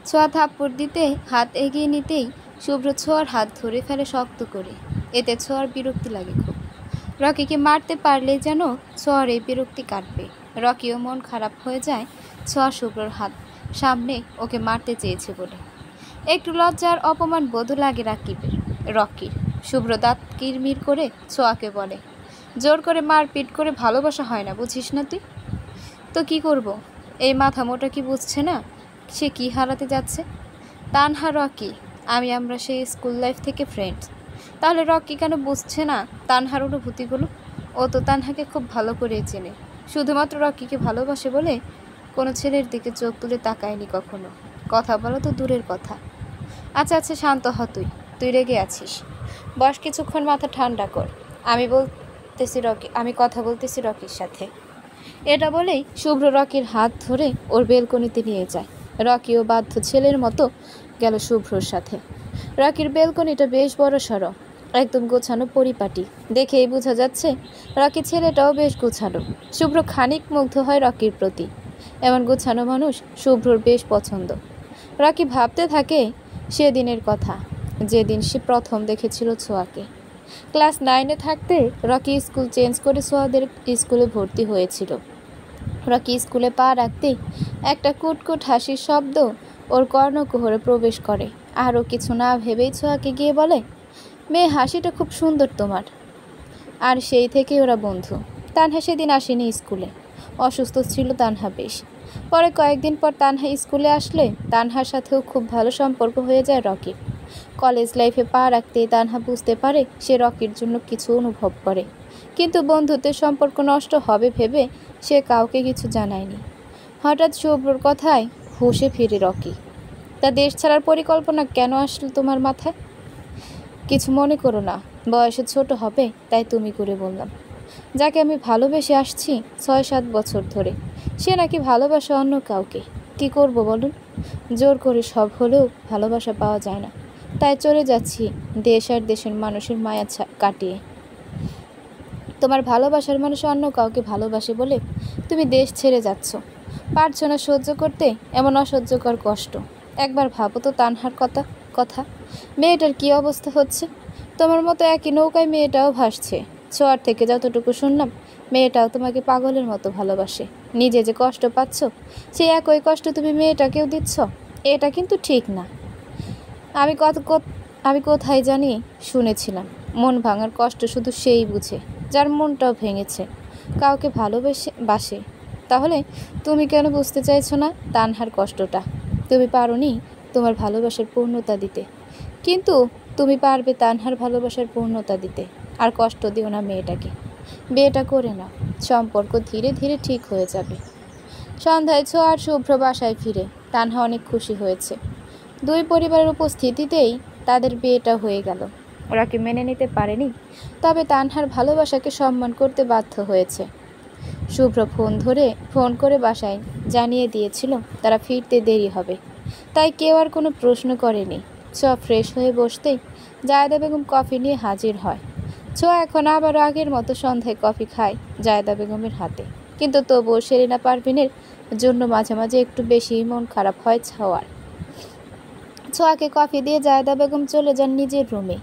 ছোঁয়া থাপ্পড় দিতে হাত এগিয়ে নিতেই শুভ্র ছোঁয়ার হাত ধরে ফেলে শক্ত করে। এতে ছোঁয়ার বিরক্তি লাগে খুব। রকিকে মারতে পারলেই যেন ছোঁয়ার এই বিরক্তি কাটবে। রকিও মন খারাপ হয়ে যায় ছোঁয়া শুভ্রর হাত সামনে ওকে মারতে চেয়েছে বলে। একটু লজ্জার অপমান বোধ লাগে রকির। শুভ্র দাঁত কিরমির করে ছোঁয়াকে বলে, জোর করে মারপিট করে ভালোবাসা হয় না, বুঝিস না তুই? তো কি করব? এই মাথা মোটা কি বুঝছে না সে কি হারাতে যাচ্ছে? তানহা, রকি, আমরা সেই স্কুল লাইফ থেকে ফ্রেন্ডস। তাহলে রকি কেন বুঝছে না তানহার অনুভূতিগুলো? ও তো তানহাকে খুব ভালো করে চেনে। শুধুমাত্র রকিকে ভালোবাসে বলে কোনো ছেলের দিকে চোখ তুলে তাকায়নি কখনো। কথা বলা তো দূরের কথা। আচ্ছা আচ্ছা, শান্ত হ। তুই রেগে আছিস। বস, কিছুক্ষণ মাথা ঠান্ডা কর। আমি কথা বলতেছি রকির সাথে। এটা বলেই শুভ্র রকির হাত ধরে ওর বেলকনিতে নিয়ে যায়। রকিও বাধ্য ছেলের মতো গেল শুভ্রর সাথে। রকির বেলকনিটা বেশ বড় সড়ো, একদম গোছানো পরিপাটি। দেখেই বোঝা যাচ্ছে রকি ছেলেটাও বেশ গোছানো। শুভ্র খানিক মুগ্ধ হয় রকির প্রতি। এমন গোছানো মানুষ শুভ্রর বেশ পছন্দ। রকি ভাবতে থাকে সেদিনের কথা, যেদিন সে প্রথম দেখেছিল ছোঁয়াকে। ক্লাস 9-এ থাকতে রকি স্কুল চেঞ্জ করে ছোঁয়াদের স্কুলে ভর্তি হয়েছিল। রকি স্কুলে পা রাখতেই একটা কুটকুট হাসির শব্দ ওর কর্ণকুহরে প্রবেশ করে। আরও কিছু না ভেবেই ছোঁয়াকে গিয়ে বলে, মেয়ে, হাসিটা খুব সুন্দর তোমার। আর সেই থেকে ওরা বন্ধু। তানহা সেদিন আসেনি স্কুলে, অসুস্থ ছিল তানহা বেশ। পরে কয়েকদিন পর তানহা স্কুলে আসলে তানহার সাথেও খুব ভালো সম্পর্ক হয়ে যায় রকির। কলেজ লাইফে পা রাখতেই তানহা বুঝতে পারে সে রকির জন্য কিছু অনুভব করে, কিন্তু বন্ধুত্বের সম্পর্ক নষ্ট হবে ভেবে সে কাউকে কিছু জানায়নি। হঠাৎ শুভ্রর কথায় হুঁশে ফিরে রকি। তা দেশ ছাড়ার পরিকল্পনা কেন আসলো তোমার মাথায়? কিছু মনে করো না, বয়সে ছোট হবে তাই তুমি করে বললাম। যাকে আমি ভালোবেসে আসছি 6-7 বছর ধরে, সে নাকি ভালোবাসা অন্য কাউকে। কি করব বলুন? জোর করে সব হলেও ভালোবাসা পাওয়া যায় না, তাই চলে যাচ্ছি দেশ আর দেশের মানুষের মায়া কাটিয়ে। তোমার ভালোবাসার মানুষ অন্য কাউকে ভালোবাসে বলে তুমি দেশ ছেড়ে যাচ্ছ। পারছো না সহ্য করতে এমন অসহ্যকর কষ্ট। একবার ভাবো তো তানহার কথা। মেয়েটার কি অবস্থা হচ্ছে। তোমার মতো একই নৌকায় মেয়েটাও ভাসছে। ছোঁয়ার থেকে যতটুকু শুনলাম, মেয়েটাও তোমাকে পাগলের মতো ভালোবাসে। নিজে যে কষ্ট পাচ্ছ, সেই একই কষ্ট তুমি মেয়েটাকেও দিচ্ছ। এটা কিন্তু ঠিক না। আমি কোথায় জানি শুনেছিলাম, মন ভাঙার কষ্ট শুধু সেই বুঝে যার মনটাও ভেঙেছে, কাউকে ভালোবাসে। তাহলে তুমি কেন বুঝতে চাইছো না তানহার কষ্টটা? তুমি পারোনি তোমার ভালোবাসার পূর্ণতা দিতে, কিন্তু তুমি পারবে তানহার ভালোবাসার পূর্ণতা দিতে। আর কষ্ট দিও না মেয়েটাকে। বিয়েটা করে নাও, সম্পর্ক ধীরে ধীরে ঠিক হয়ে যাবে। সন্ধ্যায় ছোঁয়া আর শুভ্র বাসায় ফিরে তানহা অনেক খুশি হয়েছে। দুই পরিবারের উপস্থিতিতেই তাদের বিয়েটা হয়ে গেল। ওরা কি মেনে নিতে পারেনি, তবে তানহার ভালোবাসাকে সম্মান করতে বাধ্য হয়েছে। শুভ্র ফোন করে বাসায় জানিয়ে দিয়েছিল তারা ফিরতে দেরি হবে, তাই কেউ আর কোনো প্রশ্ন করেনি। ছোঁয়া ফ্রেশ হয়ে বসতেই জায়েদা বেগম কফি নিয়ে হাজির হয়। ছোঁয়া এখন আবার আগের মতো সন্ধ্যায় কফি খায় জায়েদা বেগমের হাতে, কিন্তু তবুও সেলিনা পারভিনের জন্য মাঝে মাঝে একটু বেশি মন খারাপ হয় ছোঁয়ার। ছোঁয়াকে কফি দিয়ে জায়েদা বেগম চলে যান নিজের রুমে।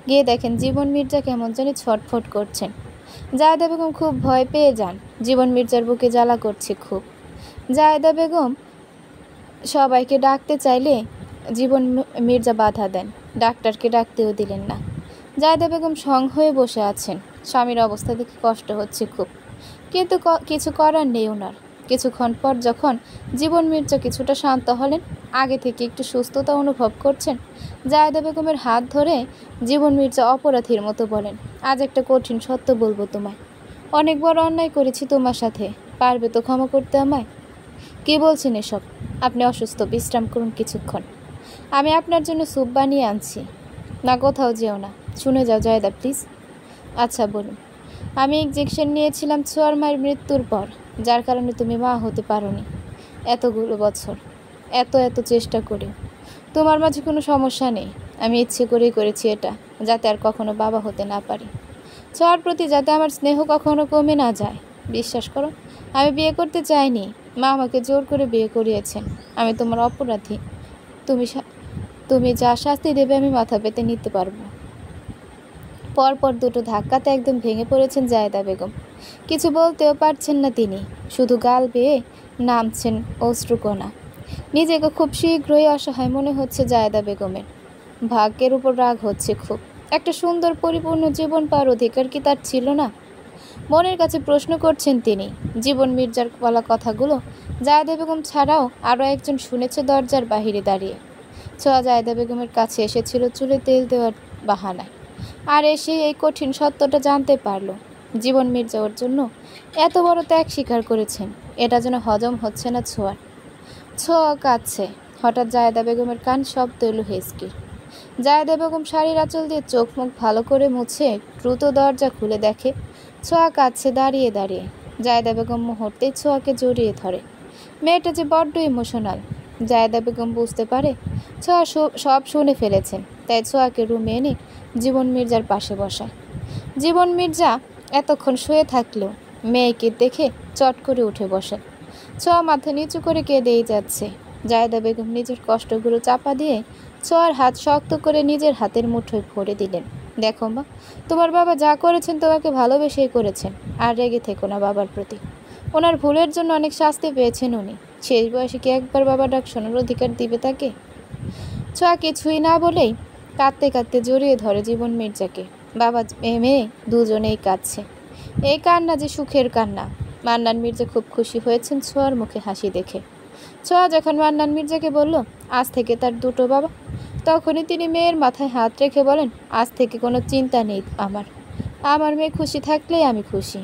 গিয়ে দেখেন জীবন মির্জা কেমন জানি ছটফট করছেন। জায়েদা বেগম খুব ভয় পেয়ে যান। জীবন মির্জার বুকে জ্বালা করছে খুব। জায়েদা বেগম সবাইকে ডাকতে চাইলে জীবন মির্জা বাধা দেন, ডাক্তারকে ডাকতেও দিলেন না। জায়েদা বেগম সং হয়ে বসে আছেন। স্বামীর অবস্থা দেখে কষ্ট হচ্ছে খুব, কিন্তু কিছু করার নেই ওনার। কিছুক্ষণ পর যখন জীবন মির্জা কিছুটা শান্ত হলেন, আগে থেকে একটু সুস্থতা অনুভব করছেন, জায়েদা বেগমের হাত ধরে জীবন মির্জা অপরাধীর মতো বলেন, আজ একটা কঠিন সত্য বলবো তোমায়। অনেক বড় অন্যায় করেছি তোমার সাথে, পারবে তো ক্ষমা করতে আমায়? কি বলছেন এসব? আপনি অসুস্থ, বিশ্রাম করুন কিছুক্ষণ। আমি আপনার জন্য স্যুপ বানিয়ে আনছি। না, কোথাও যেও না, শুনে যাও জায়েদা প্লিজ। আচ্ছা বলুন। আমি ইনজেকশন নিয়েছিলাম ছোঁয়ার মায়ের মৃত্যুর পর, যার কারণে তুমি মা হতে পারোনি এতগুলো বছর। এত চেষ্টা করেও তোমার মাঝে কোনো সমস্যা নেই। আমি ইচ্ছে করেই করেছি এটা, যাতে আর কখনো বাবা হতে না পারি। ছোঁয়ার প্রতি যাতে আমার স্নেহ কখনো কমে না যায়। বিশ্বাস করো, আমি বিয়ে করতে চাইনি, মা আমাকে জোর করে বিয়ে করিয়েছেন। আমি তোমার অপরাধী। তুমি যা শাস্তি দেবে আমি মাথা পেতে নিতে পারবো। পরপর দুটো ধাক্কাতে একদম ভেঙে পড়েছেন জায়েদা বেগম। কিছু বলতেও পারছেন না তিনি, শুধু গাল বেয়ে নামছেন অশ্রুকণা। নিজেকে খুব শীঘ্রই অসহায় মনে হচ্ছে জায়েদা বেগমের। ভাগ্যের উপর রাগ হচ্ছে খুব। একটা সুন্দর পরিপূর্ণ জীবন পাওয়ার অধিকার কি তার ছিল না? মনের কাছে প্রশ্ন করছেন তিনি। জীবন মির্জার বলা কথাগুলো জায়েদা বেগম ছাড়াও আরও একজন শুনেছে দরজার বাহিরে দাঁড়িয়ে। ছোঁয়া জায়েদা বেগমের কাছে এসেছিল চুলে তেল দেওয়ার বাহানায়, আর এসে এই কঠিন সত্যটা জানতে পারল। জীবন মির্জা ওর জন্য এত বড় ত্যাগ স্বীকার করেছেন, এটা যেন হজম হচ্ছে না ছোঁয়ার। ছোঁয়া কাঁদছে। হঠাৎ জায়েদা বেগমের কান শব্দ এলো হেসকির। জায়েদা বেগম শাড়ির আঁচল দিয়ে চোখ মুখ ভালো করে মুছে দ্রুত দরজা খুলে দেখে ছোঁয়া কাঁদছে দাঁড়িয়ে দাঁড়িয়ে। জায়েদা বেগম মুহূর্তেই ছোঁয়াকে জড়িয়ে ধরে। মেয়েটা যে বড্ড ইমোশনাল। জায়েদা বেগম বুঝতে পারে ছোঁয়া সব শুনে ফেলেছেন, তাই ছোঁয়াকে রুমে এনে জীবন মির্জার পাশে বসায়। জীবন মির্জা এতক্ষণ শুয়ে থাকলেও মেয়েকে দেখে চট করে উঠে বসে। ছোঁয়া মাথা নিচু করে কেঁদেই যাচ্ছে। জায়েদা বেগম নিজের কষ্টগুলো চাপা দিয়ে ছোঁয়ার হাত শক্ত করে নিজের হাতের মুঠোয় ভরে দিলেন। দেখো মা, তোমার বাবা যা করেছেন তোমাকে ভালোবেসেই করেছেন, আর রেগে থেকো না বাবার প্রতি। ওনার ভুলের জন্য অনেক শাস্তি পেয়েছেন উনি। শেষ বয়সে কি একবার বাবা ডাক শোনার অধিকার দিবে তাকে? ছোঁয়া কিছুই না বলেই কাঁদতে কাঁদতে জড়িয়ে ধরে জীবন মির্জাকে। বাবা মেয়ে দুজনেই কাঁদছে। এই কান্না যে সুখের কান্না। মান্নান মির্জা খুব খুশি হয়েছেন ছোঁয়ার মুখে হাসি দেখে। ছোঁয়া যখন মান্নান মির্জাকে বলল আজ থেকে তার দুটো বাবা, তখনই তিনি মেয়ের মাথায় হাত রেখে বলেন, আজ থেকে কোনো চিন্তা নেই আমার মেয়ে খুশি থাকলেই আমি খুশি।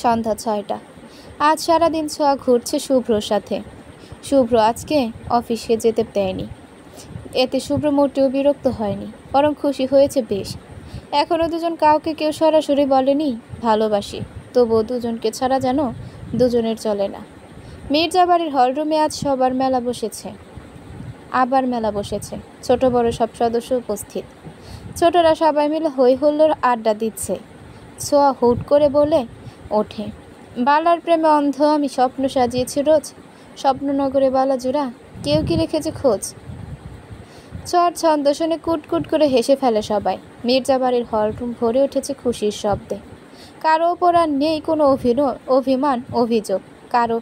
সন্ধ্যা 6টা। আজ সারাদিন ছোঁয়া ঘুরছে শুভ্রর সাথে। শুভ্র আজকে অফিসে যেতে দেয়নি। এতে শুভ্র মোটেও বিরক্ত হয়নি, বরং খুশি হয়েছে বেশ। এখনও দুজন কাউকে কেউ সরাসরি বলেনি ভালোবাসি, তবুও দুজনকে ছাড়া যেন দুজনের চলে না। মির্জা বাড়ির হলরুমে আজ আবার মেলা বসেছে। ছোট বড় সব সদস্য উপস্থিত। ছোটরা সবাই মিলে হই হুল্লোড় আড্ডা দিচ্ছে। ছোঁয়া হুট করে বলে ওঠে, বালার প্রেমে অন্ধ আমি স্বপ্ন সাজিয়েছি রোজ, স্বপ্ননগরে বালা জোড়া কেউ কি রেখেছে খোঁজ। ছোঁয়ার ছন্দ শুনে কুটকুট করে হেসে ফেলে সবাই। মির্জা বাড়ির হলরুম ভরে উঠেছে খুশির শব্দে। কারো ওপর আর নেই কোনো অভিমান অভিযোগ কারো।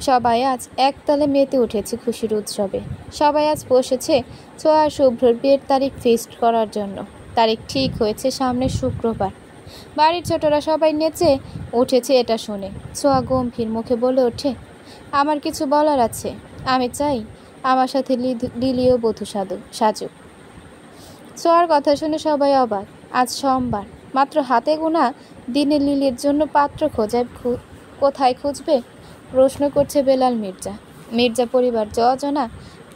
সবাই আজ একতালে মেতে উঠেছে খুশির উৎসবে। সবাই আজ বসেছে ছোঁয়া আর শুভ্রর বিয়ের তারিখ ফিক্সড করার জন্য। তারিখ ঠিক হয়েছে সামনের শুক্রবার। বাড়ির ছোটরা সবাই নেচে উঠেছে এটা শুনে। ছোঁয়া গম্ভীর মুখে বলে ওঠে, আমার কিছু বলার আছে। আমি চাই আমার সাথে লিলিও বধূ সাজুক। ছোঁয়ার কথা শুনে সবাই অবাক। আজ সোমবার, মাত্র হাতে গোনা দিনে লিলির জন্য পাত্র কোথায় খুঁজবে প্রশ্ন করছে বেলাল মির্জা। মির্জা পরিবার যজনা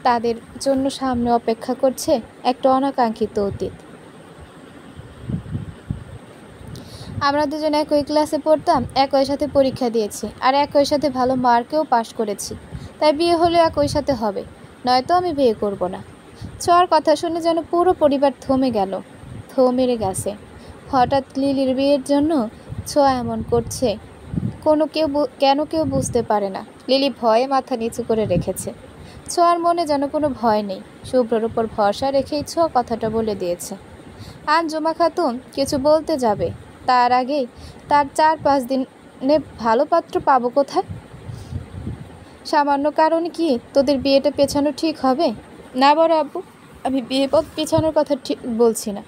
তাদের জন্য সামনে অপেক্ষা করছে একটা অনাকাঙ্ক্ষিত অতীত। আমরা দুজন একই ক্লাসে পড়তাম, একই সাথে পরীক্ষা দিয়েছি, আর একই সাথে ভালো মার্কেও পাশ করেছি। তাই বিয়ে হলে একই সাথে হবে, নয়তো আমি বিয়ে করব না। ছোঁয়ার কথা শুনে যেন পুরো পরিবার মেরে গেছে। হঠাৎ লিলির বিয়ের জন্য ছোঁয়া এমন করছে কেন কেউ বুঝতে পারে না। লিলি ভয়ে মাথা নিচু করে রেখেছে। ছোঁয়ার মনে যেন কোনো ভয় নেই। শুভ্রর উপর ভরসা রেখেই ছোঁয়া কথাটা বলে দিয়েছে। আঞ্জুমা খাতুন কিছু বলতে যাবে, তার আগেই তার 4-5 দিনে ভালো পাত্র পাবো কোথায়? সামান্য কারণে কি তোদের বিয়েটা পেছানো ঠিক হবে? না বড় আব্বু, আমি বিয়ে পেছানোর কথা ঠিক বলছি না।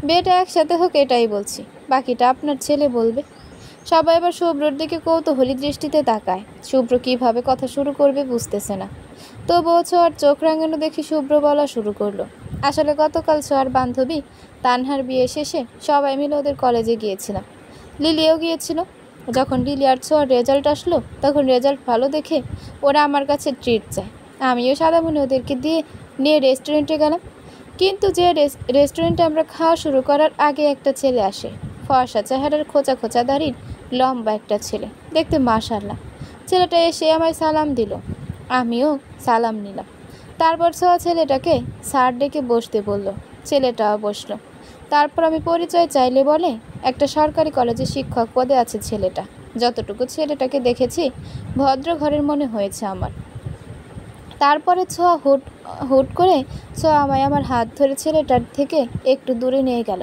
বিয়েটা একসাথে হোক এটাই বলছি, বাকিটা আপনার ছেলে বলবে। সবাই এবার শুভ্রর দিকে কৌতূহলী দৃষ্টিতে তাকায়। শুভ্র কিভাবে কথা শুরু করবে বুঝতেছে না। তবুও ছোঁয়ার চোখ রাঙানো দেখে শুভ্র বলা শুরু করলো, আসলে গতকাল ছোঁয়ার বান্ধবী তানহার বিয়ে শেষে সবাই মিলে ওদের কলেজে গিয়েছিলাম। লিলিও গিয়েছিল। যখন লিলি আর ছোঁয়ার রেজাল্ট আসলো, তখন রেজাল্ট ভালো দেখে ওরা আমার কাছে ট্রিট চায়। আমিও সাদামণি ওদেরকে নিয়ে রেস্টুরেন্টে গেলাম। কিন্তু যে রেস্টুরেন্টে আমরা খাওয়া শুরু করার আগে একটা ছেলে আসে। ফর্সা চেহারার খোঁচা খোঁচা দাড়ির লম্বা একটা ছেলে, দেখতে মাশাআল্লাহ। ছেলেটা এসে আমায় সালাম দিল, আমিও সালাম নিলাম। তারপর ছোঁয়া ছেলেটাকে স্যার ডেকে বসতে বলল। ছেলেটাও বসলো। তারপর আমি পরিচয় চাইলে বলে একটা সরকারি কলেজে শিক্ষক পদে আছে ছেলেটা। যতটুকু ছেলেটাকে দেখেছি ভদ্র ঘরের মনে হয়েছে আমার। তারপরে ছোঁয়া হুট হুট করে ছোঁয়া আমায় আমার হাত ধরে ছেলেটার থেকে একটু দূরে নিয়ে গেল।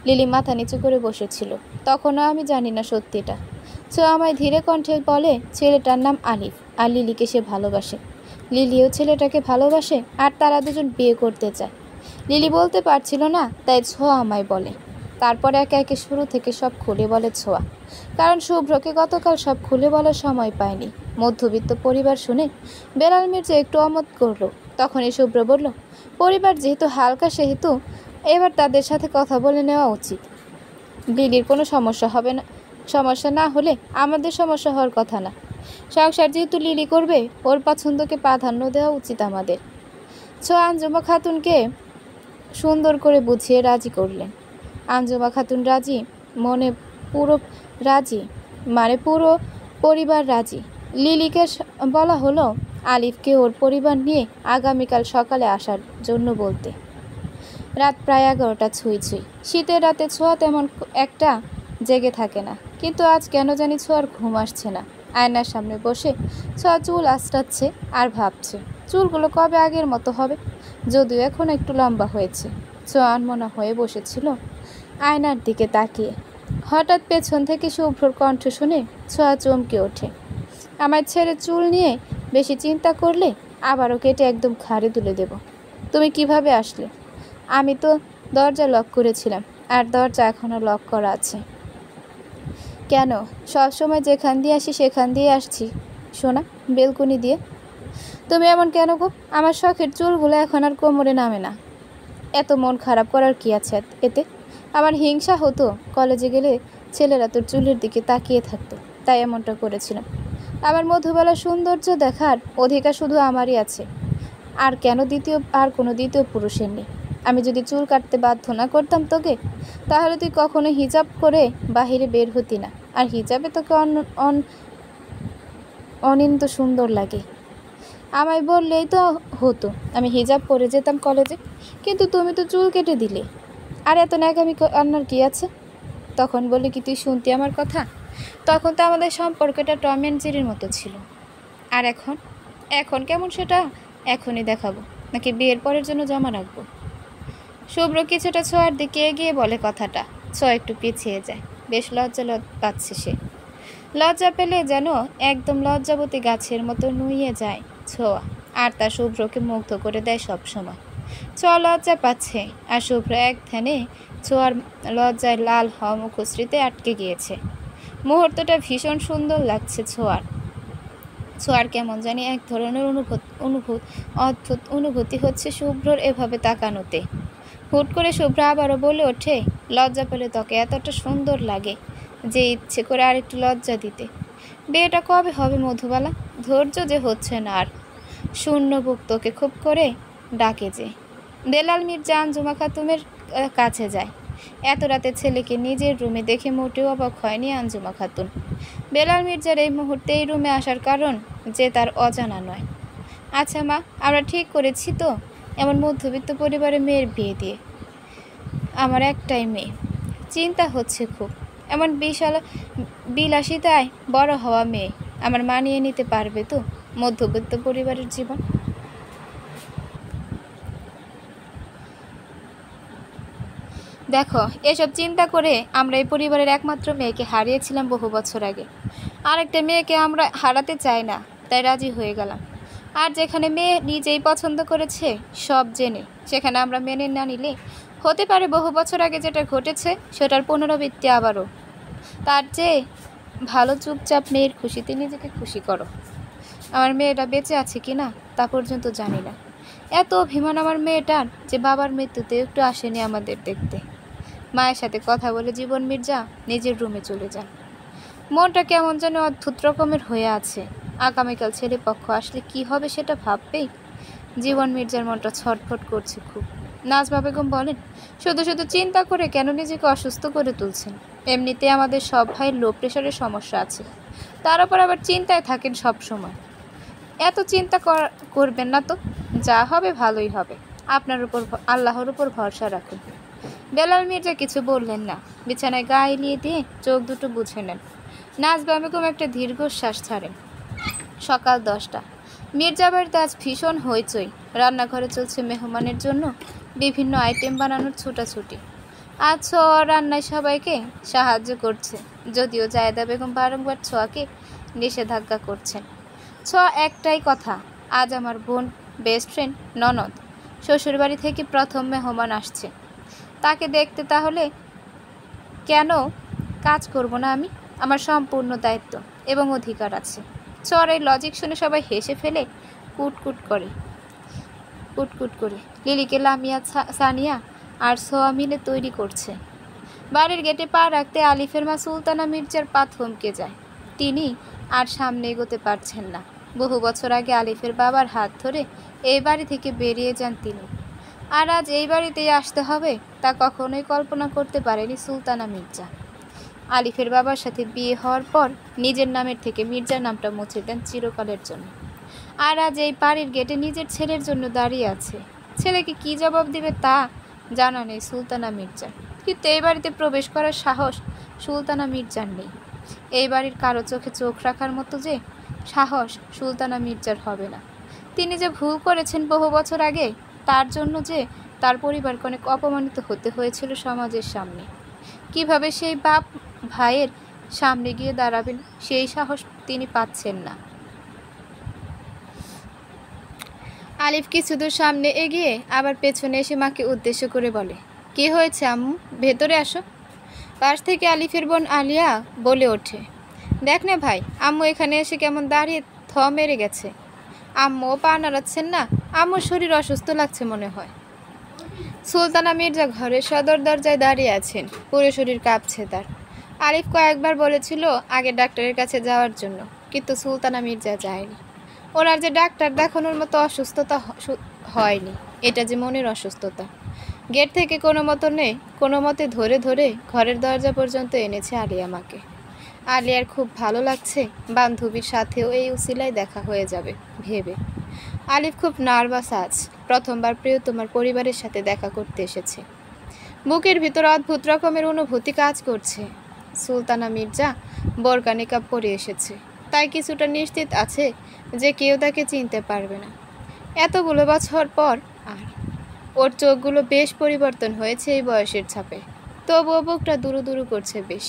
লিলি মাথা নিচু করে বসেছিল। তখনও আমি জানি না সত্যিটা। ছোঁয়া আমায় ধীরে কণ্ঠে বলে ছেলেটার নাম আলিফ, আর লিলিকে সে ভালোবাসে। লিলিও ছেলেটাকে ভালোবাসে, আর তারা দুজন বিয়ে করতে চায়। লিলি বলতে পারছিল না, তাই ছোঁয়া আমায় বলে। তারপর একে একে শুরু থেকে সব খুলে বলে ছোঁয়া, কারণ শুভ্রকে গতকাল সব খুলে বলার সময় পায়নি। মধ্যবিত্ত পরিবার শুনে বেলাল মির্জা একটু অমত করলো। তখনই শুভ্র বলল, পরিবার যেহেতু হালকা সেহেতু এবার তাদের সাথে কথা বলে নেওয়া উচিত। লিলির কোনো সমস্যা হবে না, সমস্যা না হলে আমাদের সমস্যা হওয়ার কথা না। সংসার যেহেতু লিলি করবে, ওর পছন্দকে প্রাধান্য দেওয়া উচিত আমাদের। ছোঁয়া আঞ্জুমা খাতুনকে সুন্দর করে বুঝিয়ে রাজি করলেন। আঞ্জুমা খাতুন রাজি, মনে পুরো রাজি, মানে পুরো পরিবার রাজি। লিলিকে বলা হলো আলিফকে ওর পরিবার নিয়ে আগামীকাল সকালে আসার জন্য বলতে। রাত প্রায় 11টা ছুঁই ছুঁই। শীতের রাতে ছোঁয়া তেমন একটা জেগে থাকে না, কিন্তু আজ কেন জানি ছোঁয়ার ঘুম আসছে না। আয়নার সামনে বসে ছোঁয়া চুল আঁচড়াচ্ছে আর ভাবছে চুলগুলো কবে আগের মতো হবে, যদিও এখন একটু লম্বা হয়েছে। ছোঁয়া আনমনা হয়ে বসেছিল আয়নার দিকে তাকিয়ে। হঠাৎ পেছন থেকে শুভ্রর কণ্ঠ শুনে ছোঁয়া চমকে ওঠে। আমার ছেড়ে চুল নিয়ে বেশি চিন্তা করলে আবারও কেটে একদম ঘাড়ে তুলে দেব। তুমি কিভাবে আসলে? আমি তো দরজা লক করেছিলাম, আর দরজা এখনও লক করা আছে। কেন? সবসময় যেখান দিয়ে আসি সেখান দিয়ে আসছি সোনা, বেলকনি দিয়ে। তুমি এমন কেন গো? আমার শখের চুলগুলো এখন আর কোমরে নামে না। এত মন খারাপ করার কি আছে এতে? আমার হিংসা হতো কলেজে গেলে ছেলেরা তোর চুলের দিকে তাকিয়ে থাকতো, তাই এমনটা করেছিলাম। আমার মধুবালার সৌন্দর্য দেখার অধিকার শুধু আমারই আছে, আর কোনো দ্বিতীয় পুরুষের নেই। আমি যদি চুল কাটতে বাধ্য না করতাম তোকে, তাহলে তুই কখনো হিজাব করে বাহিরে বের হতি না, আর হিজাবে তোকে অনিন্দ সুন্দর লাগে। আমায় বললেই তো হতো, আমি হিজাব পরে যেতাম কলেজে, কিন্তু তুমি তো চুল কেটে দিলে। আর এত ন্যাকামি আন্নার কি আছে? তখন বলি কি তুই শুনতি আমার কথা? তখন তো আমাদের সম্পর্কটা টম অ্যান্ড জেরির মতো ছিল। আর এখন এখন কেমন সেটা এখনই দেখাবো, নাকি বিয়ের পরের জন্য জমা রাখবো? শুভ্র কিছুটা ছোঁয়ার দিকে এগিয়ে বলে কথাটা। ছোঁয়া একটু পিছিয়ে যায়। বেশ লজ্জা পাচ্ছে সে। লজ্জা পেলে যেন একদম লজ্জাবতী গাছের মতো নুইয়ে যায় ছোঁয়া, আর তা শুভ্রকে মুগ্ধ করে দেয় সবসময়। ছোঁয়া লজ্জা পাচ্ছে, আর শুভ্র এক ধ্যানে ছোঁয়ার লজ্জায় লাল হওয়া মুখশ্রীতে আটকে গিয়েছে। মুহূর্তটা ভীষণ সুন্দর লাগছে ছোঁয়ার কেমন জানি এক ধরনের অদ্ভুত অনুভূতি হচ্ছে শুভ্রর এভাবে তাকানোতে। হুট করে শুভ্র আবারও বলে ওঠে, লজ্জা পেলে তোকে এতটা সুন্দর লাগে যে ইচ্ছে করে আরেকটু লজ্জা দিতে। বিয়েটা কবে হবে মধুবালা? ধৈর্য যে হচ্ছে না আর। শূন্য বুক তোকে খুব করে ডাকে যে। বেলাল মির্জা আঞ্জুমা খাতুনের কাছে যায়। এত রাতে ছেলেকে নিজের রুমে দেখে মোটেও অবাক হয়নি আঞ্জুমা খাতুন। বেলাল মির্জার এই মুহূর্তে এই রুমে আসার কারণ যে তার অজানা নয়। আচ্ছা মা, আমরা ঠিক করেছি তো এমন মধ্যবিত্ত পরিবারে মেয়ের বিয়ে দিয়ে? আমার একটাই মেয়ে। চিন্তা হচ্ছে খুব। এমন বিলাসিতায় বড় হওয়া মেয়ে আমার মানিয়ে নিতে পারবে তো মধ্যবিত্ত পরিবারের জীবন? দেখো, এসব চিন্তা করে আমরা এই পরিবারের একমাত্র মেয়েকে হারিয়েছিলাম বহু বছর আগে। আরেকটা মেয়েকে আমরা হারাতে চাই না, তাই রাজি হয়ে গেলাম। আর যেখানে মেয়ে নিজেই পছন্দ করেছে সব জেনে, সেখানে আমরা মেনে না নিলে হতে পারে বহু বছর আগে যেটা ঘটেছে সেটার পুনরাবৃত্তি আবারও। তার চেয়ে ভালো চুপচাপ মেয়ের খুশিতে নিজেকে খুশি করো। আমার মেয়েটা বেঁচে আছে কি না তা পর্যন্ত জানি না। এত অভিমান আমার মেয়েটার যে বাবার মৃত্যুতে একটু আসেনি আমাদের দেখতে। মায়ের সাথে কথা বলে জীবন মির্জা নিজের রুমে চলে যান। মনটা কেমন যেন অদ্ভুত রকমের হয়ে আছে। আগামীকাল ছেলে পক্ষ আসলে কি হবে সেটা ভাববেই জীবন মির্জার মনটা ছটফট করছে খুব। নাজমা বেগম বলেন, শুধু শুধু চিন্তা করে কেন নিজেকে অসুস্থ করে তুলছেন? এমনিতে আমাদের সব ভাইয়ের লো প্রেশারের সমস্যা আছে, তার উপর আবার চিন্তায় থাকেন সব সময়। এত চিন্তা করবেন না তো, যা হবে ভালোই হবে। আল্লাহর উপর ভরসা রাখুন। বেলাল মির্জা কিছু বললেন না। বিছানায় গা এলিয়ে দিয়ে চোখ দুটো বুঝে নেন। নাজমা বেগম একটা দীর্ঘশ্বাস ছাড়েন। সকাল 10টা। মির্জা বাড়িতে আজ ভীষণ হইচই। রান্নাঘরে চলছে মেহমানের জন্য বিভিন্ন আইটেম বানানোর ছুটাছুটি। আজ ছোঁয়া রান্নায় সবাইকে সাহায্য করছে, যদিও জায়েদা বেগম বারংবার ছোঁয়াকে নিষেধাজ্ঞা করছেন। ছোঁয়া একটাই কথা, আজ আমার বোন, বেস্ট ফ্রেন্ড, ননদ শ্বশুরবাড়ি থেকে প্রথম মেহমান আসছে, তাকে দেখতে তাহলে কেন কাজ করব না আমি? আমার সম্পূর্ণ দায়িত্ব এবং অধিকার আছে। ছোঁয়ার এই লজিক শুনে সবাই হেসে ফেলে কুটকুট করে। লিলিকে লামিয়া, সানিয়া আর ছোঁয়া মিলে তৈরি করছে। বাড়ির গেটে পা রাখতে আলিফের মা সুলতানা মির্জার পা থমকে যায়। তিনি আর সামনে এগোতে পারছেন না। বহু বছর আগে আলিফের বাবার হাত ধরে এই বাড়ি থেকে বেরিয়ে যান তিনি, আর আজ এই বাড়িতেই আসতে হবে তা কখনোই কল্পনা করতে পারেনি সুলতানা মির্জা। আলিফের বাবার সাথে বিয়ে হওয়ার পর নিজের নামের থেকে মির্জা নামটা মুছে দেন চিরকালের জন্য, আর আজ এই বাড়ির গেটে নিজের ছেলের জন্য দাঁড়িয়ে আছে। ছেলেকে কি জবাব দেবে তা জানা নেই সুলতানা মির্জার, কিন্তু এই বাড়িতে প্রবেশ করার সাহস সুলতানা মির্জার নেই। এই বাড়ির কারো চোখে চোখ রাখার মতো যে সাহস সুলতানা মির্জার হবে না। তিনি যে ভুল করেছেন বহু বছর আগে, তার জন্য যে তার পরিবারকে অনেক অপমানিত হতে হয়েছিল সমাজের সামনে, কিভাবে সেই বাপ ভাইয়ের সামনে গিয়ে দাঁড়াবেন সেই সাহস তিনি পাচ্ছেন না। আলিফ কিছু দূর সামনে এগিয়ে আবার পেছনে এসে মাকে উদ্দেশ্য করে বলে, কি হয়েছে আম্মু, ভেতরে আসো। পাশ থেকে আলিফের বোন আলিয়া বলে ওঠে, দেখ না ভাই, আম্মু এখানে এসে কেমন দাঁড়িয়ে থ মেরে গেছে। আম্মুও পা নাড়াচ্ছেন না, আম্মুর শরীর অসুস্থ লাগছে মনে হয়। সুলতানা মির্জা ঘরের সদর দরজায় দাঁড়িয়ে আছেন, পুরো শরীর কাঁপছে তার। আলিফ কয়েকবার বলেছিল আগে ডাক্তারের কাছে যাওয়ার জন্য, কিন্তু সুলতানা মির্জা যায়নি। ওনার যে ডাক্তার দেখানোর মতো অসুস্থতা হয়নি, এটা যে মনের অসুস্থতা। গেট থেকে কোনো মতে ধরে ঘরের দরজা পর্যন্ত এনেছে আলিয়া মাকে। আলিয়ার খুব ভালো লাগছে, বান্ধবীর সাথেও এই উসিলায় দেখা হয়ে যাবে ভেবে। আলিফ খুব নার্ভাস আজ, প্রথমবার প্রিয়তমার পরিবারের সাথে দেখা করতে এসেছে। বুকের ভিতর অদ্ভুত রকমের অনুভূতি কাজ করছে। সুলতানা মির্জা বোরকা নিকাব পরে এসেছে, তাই কিছুটা নিশ্চিত আছে যে কেউ তাকে চিনতে পারবে না এতগুলো বছর পর। আর ওর চোখগুলো বেশ পরিবর্তন হয়েছে এই বয়সের ছাপে, তবুও বুকটা দুরু দুরু করছে বেশ।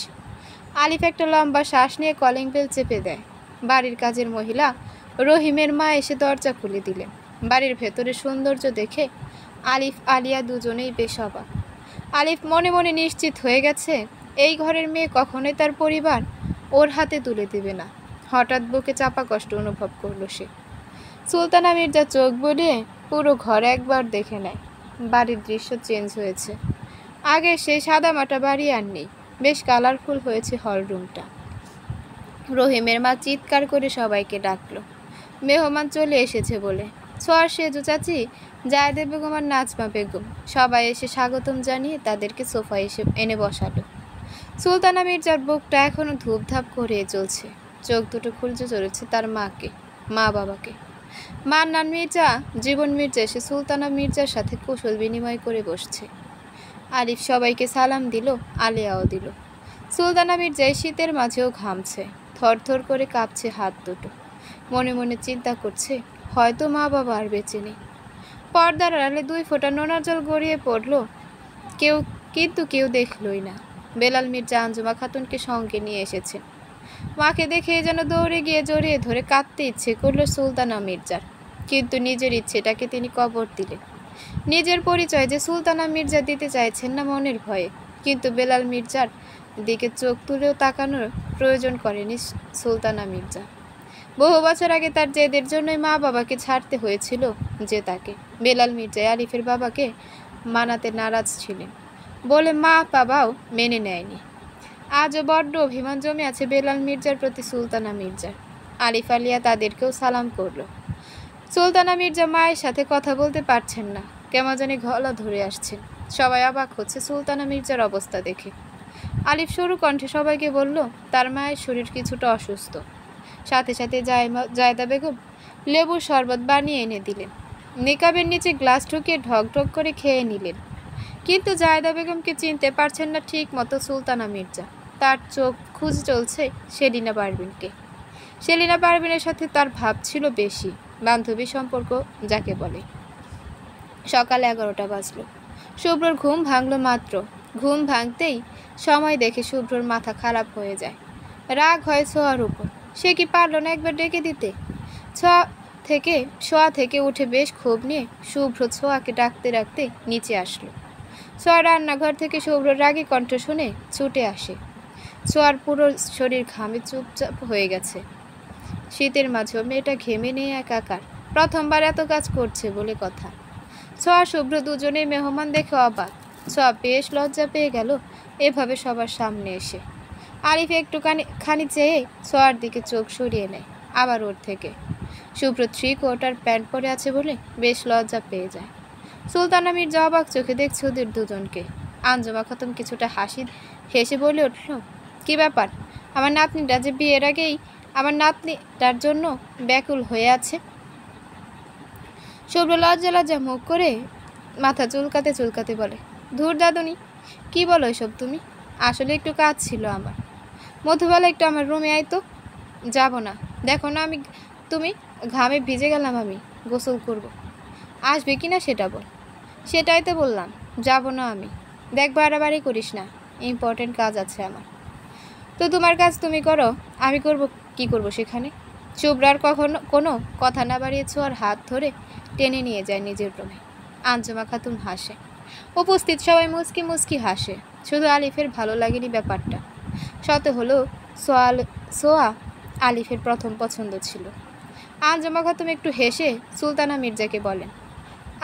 আলিফ একটা লম্বা শ্বাস নিয়ে কলিং বেল চেপে দেয়। বাড়ির কাজের মহিলা রহিমের মা এসে দরজা খুলে দিলেন। বাড়ির ভেতরে সৌন্দর্য দেখে আলিফ আলিয়া দুজনেই বেশ অবাক। আলিফ মনে মনে নিশ্চিত হয়ে গেছে এই ঘরের মেয়ে কখনোই তার পরিবার ওর হাতে তুলে দেবে না। হঠাৎ বুকে চাপা কষ্ট অনুভব করলো সে। সুলতানা মির্জা চোখ বুলিয়ে পুরো ঘর একবার দেখে নেয়। বাড়ির দৃশ্য চেঞ্জ হয়েছে, আগে সেই সাদামাটা বাড়ি আর নেই, বেশ কালারফুল হয়েছে হলরুমটা। রহিমের মা চিৎকার করে সবাইকে ডাকলো, মেহমান চলে এসেছে বলে। ছোঁয়ার সেজু চাচি, জায়েদা বেগম আর নাজমা বেগম সবাই এসে স্বাগতম জানিয়ে তাদেরকে সোফায় এসে এনে বসালো। সুলতানা মির্জার বুকটা এখনো ধূপধাপ করে চলছে, চোখ দুটো খুলছে চলেছে তার মা বাবাকে। মান্নান মির্জা, জীবন মির্জা এসে সুলতানা মির্জার সাথে কুশল বিনিময় করে বসছে। আলিফ সবাইকে সালাম দিল, আলিয়াও দিল। সুলতানা মির্জা এই শীতের মাঝেও ঘামছে, থরথর করে কাঁপছে হাত দুটো। মনে মনে চিন্তা করছে হয়তো মা বাবা আর বেঁচে নেই। পর্দার আড়ালে 2 ফোঁটা নোনার জল গড়িয়ে পড়ল, কিন্তু কেউ দেখলই না। বেলাল মির্জা আঞ্জুমা খাতুনকে সঙ্গে নিয়ে এসেছেন। মাকে দেখে যেন দৌড়ে গিয়ে জড়িয়ে ধরে কাঁদতে ইচ্ছে করলো সুলতানা মির্জার, কিন্তু নিজের ইচ্ছেটাকে তিনি কবর দিলেন। নিজের পরিচয় যে সুলতানা মির্জা দিতে চাইছেন না মনের ভয়ে, কিন্তু বেলাল মির্জার দিকে চোখ তুলেও তাকানোর প্রয়োজন করেনি সুলতানা মির্জা। বহু বছর আগে তার জেদের জন্যই মা বাবাকে ছাড়তে হয়েছিল যে তাকে। বেলাল মির্জা আলিফের বাবাকে মানাতে নারাজ ছিলেন বলে মা বাবাও মেনে নেয়নি। আজও বড্ড অভিমান জমে আছে বেলাল মির্জার প্রতি সুলতানা মির্জার। আলিফ আলিয়া তাদেরকেও সালাম করলো। সুলতানা মির্জা মায়ের সাথে কথা বলতে পারছেন না, কেমন জানি গলা ধরে আসছেন। সবাই অবাক হচ্ছে সুলতানা মির্জার অবস্থা দেখে। আলিফ সরু কণ্ঠে সবাইকে বলল তার মায়ের শরীর কিছুটা অসুস্থ। সাথে সাথে জায়েদা বেগম লেবুর শরবত বানিয়ে এনে দিলেন। নিকাবের নিচে গ্লাস ঢুকিয়ে ঢক ঢক করে খেয়ে নিলেন। কিন্তু জায়েদা বেগমকে চিনতে পারছেন না ঠিক মতো সুলতানা মির্জা। তার চোখ খুঁজে চলছে সেলিনা পারভিনকে। সেলিনা পারভিনের সাথে তার ভাব ছিল বেশি, বান্ধবী সম্পর্ক যাকে বলে। সকাল 11টা বাজলো। শুভ্রর ঘুম ভাঙলো মাত্র। ঘুম ভাঙতেই সময় দেখে শুভ্রর মাথা খারাপ হয়ে যায়। রাগ হয় ছোঁয়ার উপর। সে কি পারল না একবার ডেকে দিতে? শোয়া থেকে উঠে বেশ ক্ষোভ নিয়ে শুভ্র ছোঁয়াকে ডাকতে ডাকতে নিচে আসলো। ছোঁয়া রান্নাঘর থেকে শুভ্রর রাগী কণ্ঠ শুনে ছুটে আসে। ছোঁয়ার পুরো শরীর ঘামে চুপচাপ হয়ে গেছে। শীতের মাঝেও মেয়েটা ঘেমে নিয়ে একাকার। প্রথমবার এত কাজ করছে বলে কথা। ছোঁয়া শুভ্র দুজনেই মেহমান দেখে অবাক। ছোঁয়া বেশ লজ্জা পেয়ে গেল এভাবে সবার সামনে এসে। আরিফ একটুখানি চেয়ে ছোঁয়ার দিকে চোখ সরিয়ে নেয় আবার ওর থেকে। শুভ্র 3/4 প্যান্ট পরে আছে বলে বেশ লজ্জা পেয়ে যায়। সুলতানা মির্জা অবাক চোখে দেখছে ওদের দুজনকে। আঞ্জুমা খাতুন কিছুটা হেসে বলে উঠল, কি ব্যাপার? আমার নাতনিটা যে বিয়ের আগেই আমার নাতনিটার জন্য ব্যাকুল হয়ে আছে। শুভ্র লজ্জা মুখ করে মাথা চুলকাতে চুলকাতে বলে, ধুর দাদুনি, কি বলো এসব তুমি? আসলে একটু কাজ ছিল আমার। মধুবালা একটু আমার রুমে আয় তো। যাব না, দেখো না তুমি ঘামে ভিজে গেলাম, আমি গোসল করব। আসবে কি না সেটা বল। সেটাই তো বললাম, যাব না আমি। দেখ বাড়াবাড়ি করিস না, ইম্পর্টেন্ট কাজ আছে আমার। তো তোমার কাজ তুমি করো, আমি কি করব সেখানে? শুভ্রার কোনো কথা না বাড়িয়ে ছোঁয়ার হাত ধরে টেনে নিয়ে যায় নিজের রুমে। আঞ্জুমা খাতুন হাসে। উপস্থিত সবাই মুচকি মুচকি হাসে। শুধু আলিফের ভালো লাগেনি ব্যাপারটা। শত হলেও সোয়া আলিফের প্রথম পছন্দ ছিল। আঞ্জুমা খাতুন একটু হেসে সুলতানা মির্জাকে বলেন,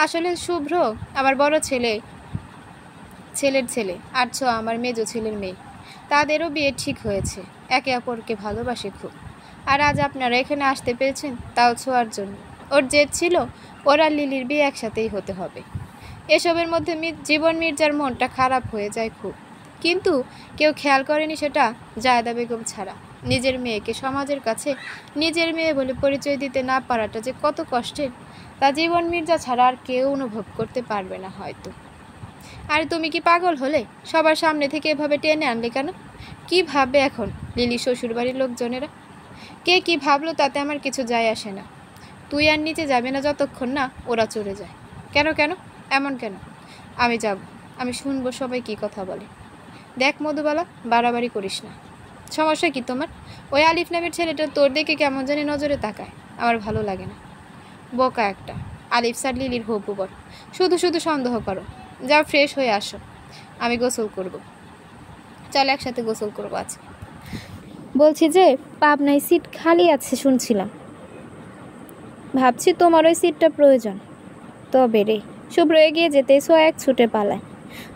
আসলে শুভ্র আমার বড় ছেলের ছেলে, আর ছোঁয়া আমার মেজো ছেলের মেয়ে। তাদেরও বিয়ে ঠিক হয়েছে, একে অপরকে ভালোবাসে খুব। আর আজ আপনারা এখানে আসতে পেরেছেন তাও ছোঁয়ার জন্য। ওর জেদ ছিল ওর আর লিলির বিয়ে একসাথেই হতে হবে। এসবের মধ্যে জীবন মির্জার মনটা খারাপ হয়ে যায় খুব। কিন্তু কেউ খেয়াল করেনি সেটা জায়দা বেগম ছাড়া। নিজের মেয়েকে সমাজের কাছে নিজের মেয়ে বলে পরিচয় দিতে না পারাটা যে কত কষ্টের তা জীবন মির্জা ছাড়া আর কেউ অনুভব করতে পারবে না হয়তো। আর তুমি কি পাগল হলে? সবার সামনে থেকে এভাবে টেনে আনলে কেন? কি ভাববে এখন লিলি শ্বশুরবাড়ির লোকজনেরা? কে কি ভাবলো তাতে আমার কিছু যায় আসে না। তুই আর নিচে যাবে না যতক্ষণ না ওরা চলে যায়। কেন কেন এমন কেন? আমি যাব, আমি শুনবো সবাই কি কথা বলে। দেখ মধুবালা, বাড়াবাড়ি করিস না। সমস্যা কি তোমার? ওই আলিফ নামের ছেলেটা তোর দিকে কেমন জানি নজরে তাকায়, আমার ভালো লাগে না। বোকা একটা। আলিফ স্যার লিলির হবু বর। শুধু শুধু সন্দেহ করো। যাও ফ্রেশ হয়ে আসো, আমি গোসল করব। চল একসাথে গোসল করবো আজকে। বলছি যে পাবনায় সিট খালি আছে শুনছিলাম, ভাবছি তোমার ওই সিটটা প্রয়োজন। তবে রে। শুভ্র এগিয়ে যেতে ছোঁয়া এক ছুটে পালায়।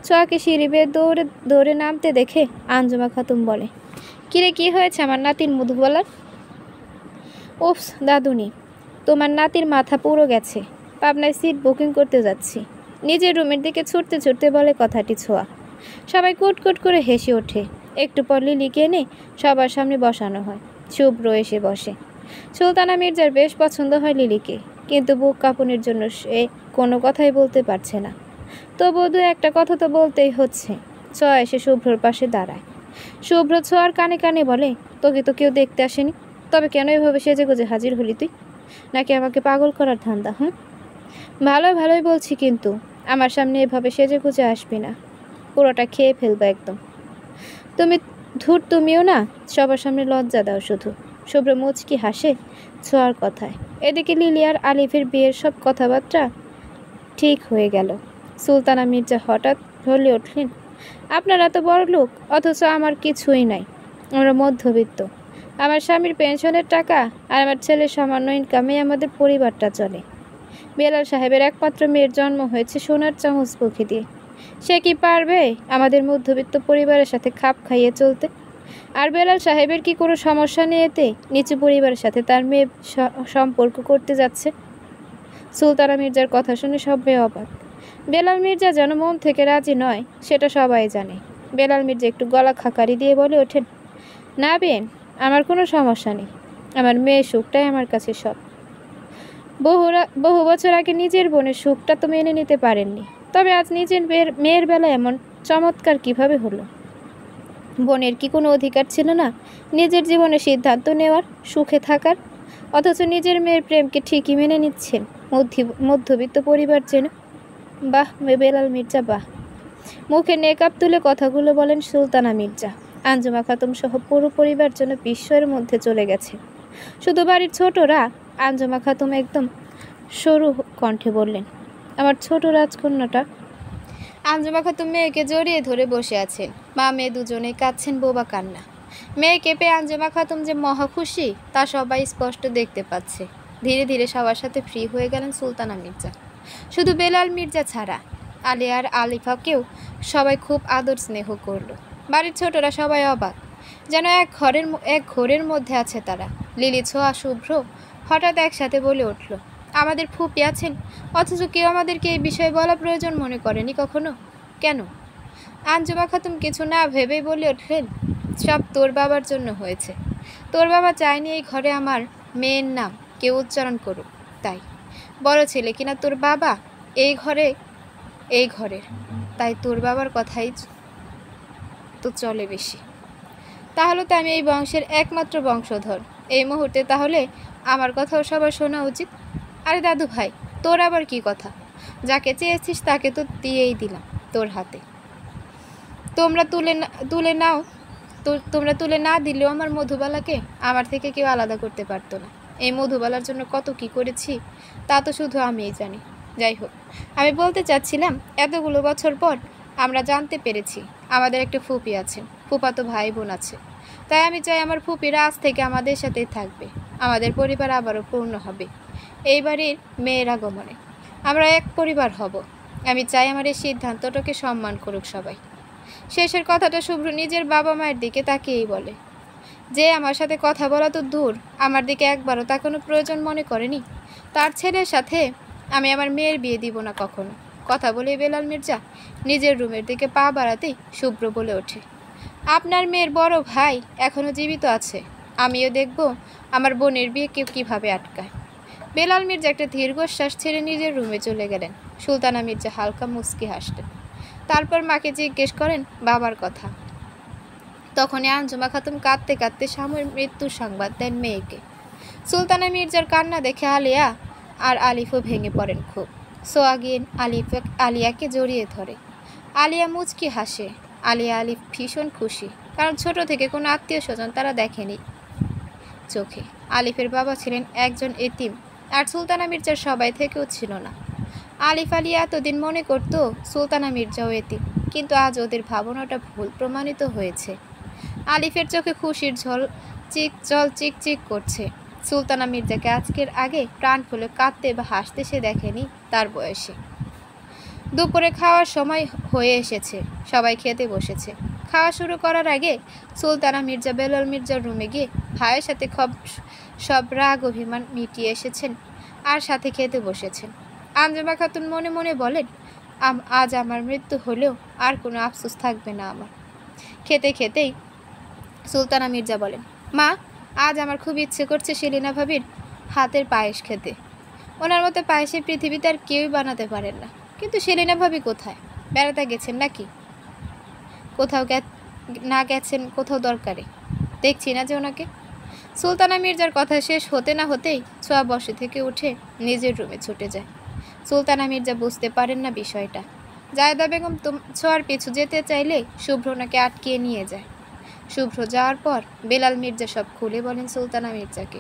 ছোঁয়াকে সিঁড়ি বেয়ে দৌড়ে দৌড়ে নামতে দেখে আঞ্জুমা খাতুন বলে, কিরে কি হয়েছে আমার নাতির মধুবালার? উফস দাদুনি, তোমার নাতির মাথা পুরো গেছে। পাবনায় সিট বুকিং করতে যাচ্ছি। নিজের রুমের দিকে ছুটতে ছুটতে বলে কথাটি ছোঁয়া। সবাই কুটকুট করে হেসে ওঠে। একটু পর লিলিকে এনে সবার সামনে বসানো হয়। শুভ্র এসে বসে। সুলতানা মির্জার বেশ পছন্দ হয় লিলিকে, কিন্তু বুক কাঁপনের জন্য সে কোনো কথাই বলতে পারছে না। তবুও দু একটা কথা তো বলতেই হচ্ছে। ছোঁয়া এসে শুভ্রর পাশে দাঁড়ায়। শুভ্র ছোঁয়ার কানে কানে বলে, তোকে তো কেউ দেখতে আসেনি, তবে কেন এভাবে সেজেগুজে হাজির হলি তুই? নাকি আমাকে পাগল করার ধান্দা? ভালোই বলছি, কিন্তু আমার সামনে এভাবে সেজেগুজে আসবি না, পুরোটা খেয়ে ফেলবো একদম। তুমিও না, সবার সামনে লজ্জা দাও শুধু। শুভ্র মুচকি হাসে ছোঁয়ার কথায়। এদিকে লিলি আর আলিফের বিয়ের সব কথাবার্তা ঠিক হয়ে গেল। সুলতানা মির্জা হঠাৎ বলে উঠলেন, আপনারা তো বড় লোক, অথচ আমার কিছুই নাই। আমরা মধ্যবিত্ত। আমার স্বামীর পেনশনের টাকা আর আমার ছেলের সামান্য ইনকামে আমাদের পরিবারটা চলে। বেলাল সাহেবের একমাত্র মেয়ের জন্ম হয়েছে সোনার চামচ মুখে দিয়ে। সে কি পারবে আমাদের মধ্যবিত্ত পরিবারের সাথে খাপ খাইয়ে চলতে? আর বেলাল সাহেবের কি কোনো সমস্যা নেই এতে নিচু পরিবারের সাথে তার মেয়ে সম্পর্ক করতে যাচ্ছে? সুলতানা মির্জার কথা শুনে সবাই অবাক। বেলাল মির্জা যেন মন থেকে রাজি নয় সেটা সবাই জানে। বেলাল মির্জা একটু গলা খাকারি দিয়ে বলে ওঠেন, না বেন, আমার কোনো সমস্যা নেই। আমার মেয়ের সুখটাই আমার কাছে সব। বহু বছর আগে নিজের বোনের সুখটা তো মেনে নিতে পারেননি, তবে আজ নিজের মেয়ের বেলায় এমন চমৎকার কিভাবে হলো? বোনের কি কোনো অধিকার ছিল না নিজের জীবনে সিদ্ধান্ত নেওয়ার, সুখে থাকার? অথচ নিজের মেয়ের প্রেমকে ঠিকই মেনে নিচ্ছেন মধ্যবিত্ত পরিবার যেন। বাহ বেলাল মির্জা বাহ। মুখে নেকাব তুলে কথাগুলো বলেন সুলতানা মির্জা। আঞ্জুমা খাতুম সহ পুরো পরিবার যেন বিস্ময়ের মধ্যে চলে গেছে। শুধু বাড়ির ছোটরা। আঞ্জুমা খাতুম একদম সরু কণ্ঠে বললেন, আমার ছোট রাজকন্যাটা। আঞ্জুমা খাতুম মেয়েকে জড়িয়ে ধরে বসে আছেন। মা মেয়ে দুজনেই কাঁদছেন বোবা কান্না। মেয়েকে পেয়ে আঞ্জুমা খাতুম যে মহা খুশি তা সবাই স্পষ্ট দেখতে পাচ্ছে। ধীরে ধীরে সবার সাথে ফ্রি হয়ে গেলেন সুলতানা মির্জা। শুধু বেলাল মির্জা ছাড়া আলিয়া আর আলিফাকেও সবাই খুব আদর স্নেহ করল। বাড়ির ছোটরা সবাই অবাক, যেন এক ঘোরের মধ্যে আছে তারা। লিলি, ছোঁয়া, শুভ্র হঠাৎ একসাথে বলে উঠল, আমাদের ফুপি আছেন, অথচ কেউ আমাদেরকে এই বিষয়ে বলা প্রয়োজন মনে করেনি কখনো। কেন? আঞ্জুমা খাতুম কিছু না ভেবেই বলে উঠলেন, সব তোর বাবার জন্য হয়েছে। তোর বাবা চায়নি এই ঘরে আমার মেয়ের নাম কেউ উচ্চারণ করুক, তাই। বড় ছেলে কিনা তোর বাবা এই ঘরের, তাই তোর বাবার কথাই তো চলে বেশি। তাহলে তো আমি এই বংশের একমাত্র বংশধর এই মুহূর্তে, তাহলে আমার কথাও সবার শোনা উচিত। আরে দাদু ভাই, তোর আবার কি কথা? যাকে চেয়েছিস তাকে তো দিয়েই দিলাম তোর হাতে। তোমরা তুলে না দিলেও আমার মধুবালাকে আমার থেকে কেউ আলাদা করতে পারতো না। এই মধুবালার জন্য কত কি করেছি তা তো শুধু আমিই জানি। যাই হোক, আমি বলতে চাচ্ছিলাম, এতগুলো বছর পর আমরা জানতে পেরেছি আমাদের একটা ফুপি আছেন, ফুপাতো ভাই বোন আছে। তাই আমি চাই আমার ফুপিরা আজ থেকে আমাদের সাথেই থাকবে। আমাদের পরিবার আবারও পূর্ণ হবে এই বাড়ির মেয়ের আগমনে। আমরা এক পরিবার হব। আমি চাই আমার এই সিদ্ধান্তটাকে সম্মান করুক সবাই। শেষের কথাটা শুভ্র নিজের বাবা মায়ের দিকে তাকিয়েই বলে, যে আমার সাথে কথা বলা তো দূর, আমার দিকে একবারও তাকানো প্রয়োজন মনে করেনি। তার ছেলের সাথে আমি আমার মেয়ের বিয়ে দিব না কখনো। কথা বলে বেলাল মির্জা নিজের রুমের দিকে পা বাড়াতেই শুভ্র বলে ওঠে, আপনার মেয়ের বড় ভাই এখনো জীবিত আছে। আমিও দেখব আমার বোনের বিয়ে কেউ কীভাবে আটকায়। বেলাল মির্জা একটা দীর্ঘশ্বাস ছেড়ে নিজের রুমে চলে গেলেন। সুলতানা মির্জা হালকা মুচকি হাসলেন। তারপর মাকে জিজ্ঞেস করেন বাবার কথা। তখনই আঞ্জুমা খাতুম কাঁদতে কাঁদতে স্বামীর মৃত্যুর সংবাদ দেন মেয়েকে। সুলতানা মির্জার কান্না দেখে আলিয়া আর আলিফও ভেঙে পড়েন খুব। সোয়া গিয়ে আলিয়াকে জড়িয়ে ধরে। আলিয়া মুচকি হাসে। আলিফ ভীষণ খুশি, কারণ ছোট থেকে কোনো আত্মীয় স্বজন তারা দেখেনি চোখে। আলিফের বাবা ছিলেন একজন এতিম, আর সুলতানা মির্জার সবাই থেকেও ছিল না। আলিয়া এতদিন মনে করত সুলতানা মির্জাও এতিম, কিন্তু আজ ওদের ভাবনাটা ভুল প্রমাণিত হয়েছে। আলিফের চোখে খুশির জল চিকচিক করছে। সুলতানা মির্জাকে আজকের আগে প্রাণ খুলে কাঁদতে বা হাসতে সে দেখেনি তার বয়সে। দুপুরে খাওয়ার সময় হয়ে এসেছে, সবাই খেতে বসেছে। খাওয়া শুরু করার আগে সুলতানা মির্জা বেলাল মির্জার রুমে গিয়ে ভাইয়ের সাথে সব রাগ অভিমান মিটিয়ে এসেছেন, আর সাথে খেতে বসেছেন। আঞ্জুমা খাতুন মনে মনে বলেন, আজ আমার মৃত্যু হলেও আর কোনো আফসোস থাকবে না আমার। খেতে খেতেই সুলতানা মির্জা বলেন, মা, আজ আমার খুব ইচ্ছে করছে সেলিনা ভাবির হাতের পায়েস খেতে। ওনার মতো পায়েসে পৃথিবীতে আর কেউই বানাতে পারেন না। কিন্তু সেলিনা ভাবি কোথায়? বেড়াতে গেছেন নাকি? কোথাও না গেছেন কোথাও দরকারে? দেখছি না যে ওনাকে। সুলতানা মির্জার কথা শেষ হতে না হতেই ছোঁয়া বসে থেকে উঠে নিজের রুমে ছুটে যায়। সুলতানা মির্জা বুঝতে পারেন না বিষয়টা। জায়দা বেগম ছোঁয়ার পিছু যেতে চাইলে শুভ্র ওনাকে আটকিয়ে নিয়ে যায়। শুভ্র যাওয়ার পর বেলাল মির্জা সব খুলে বলেন সুলতানা মির্জাকে।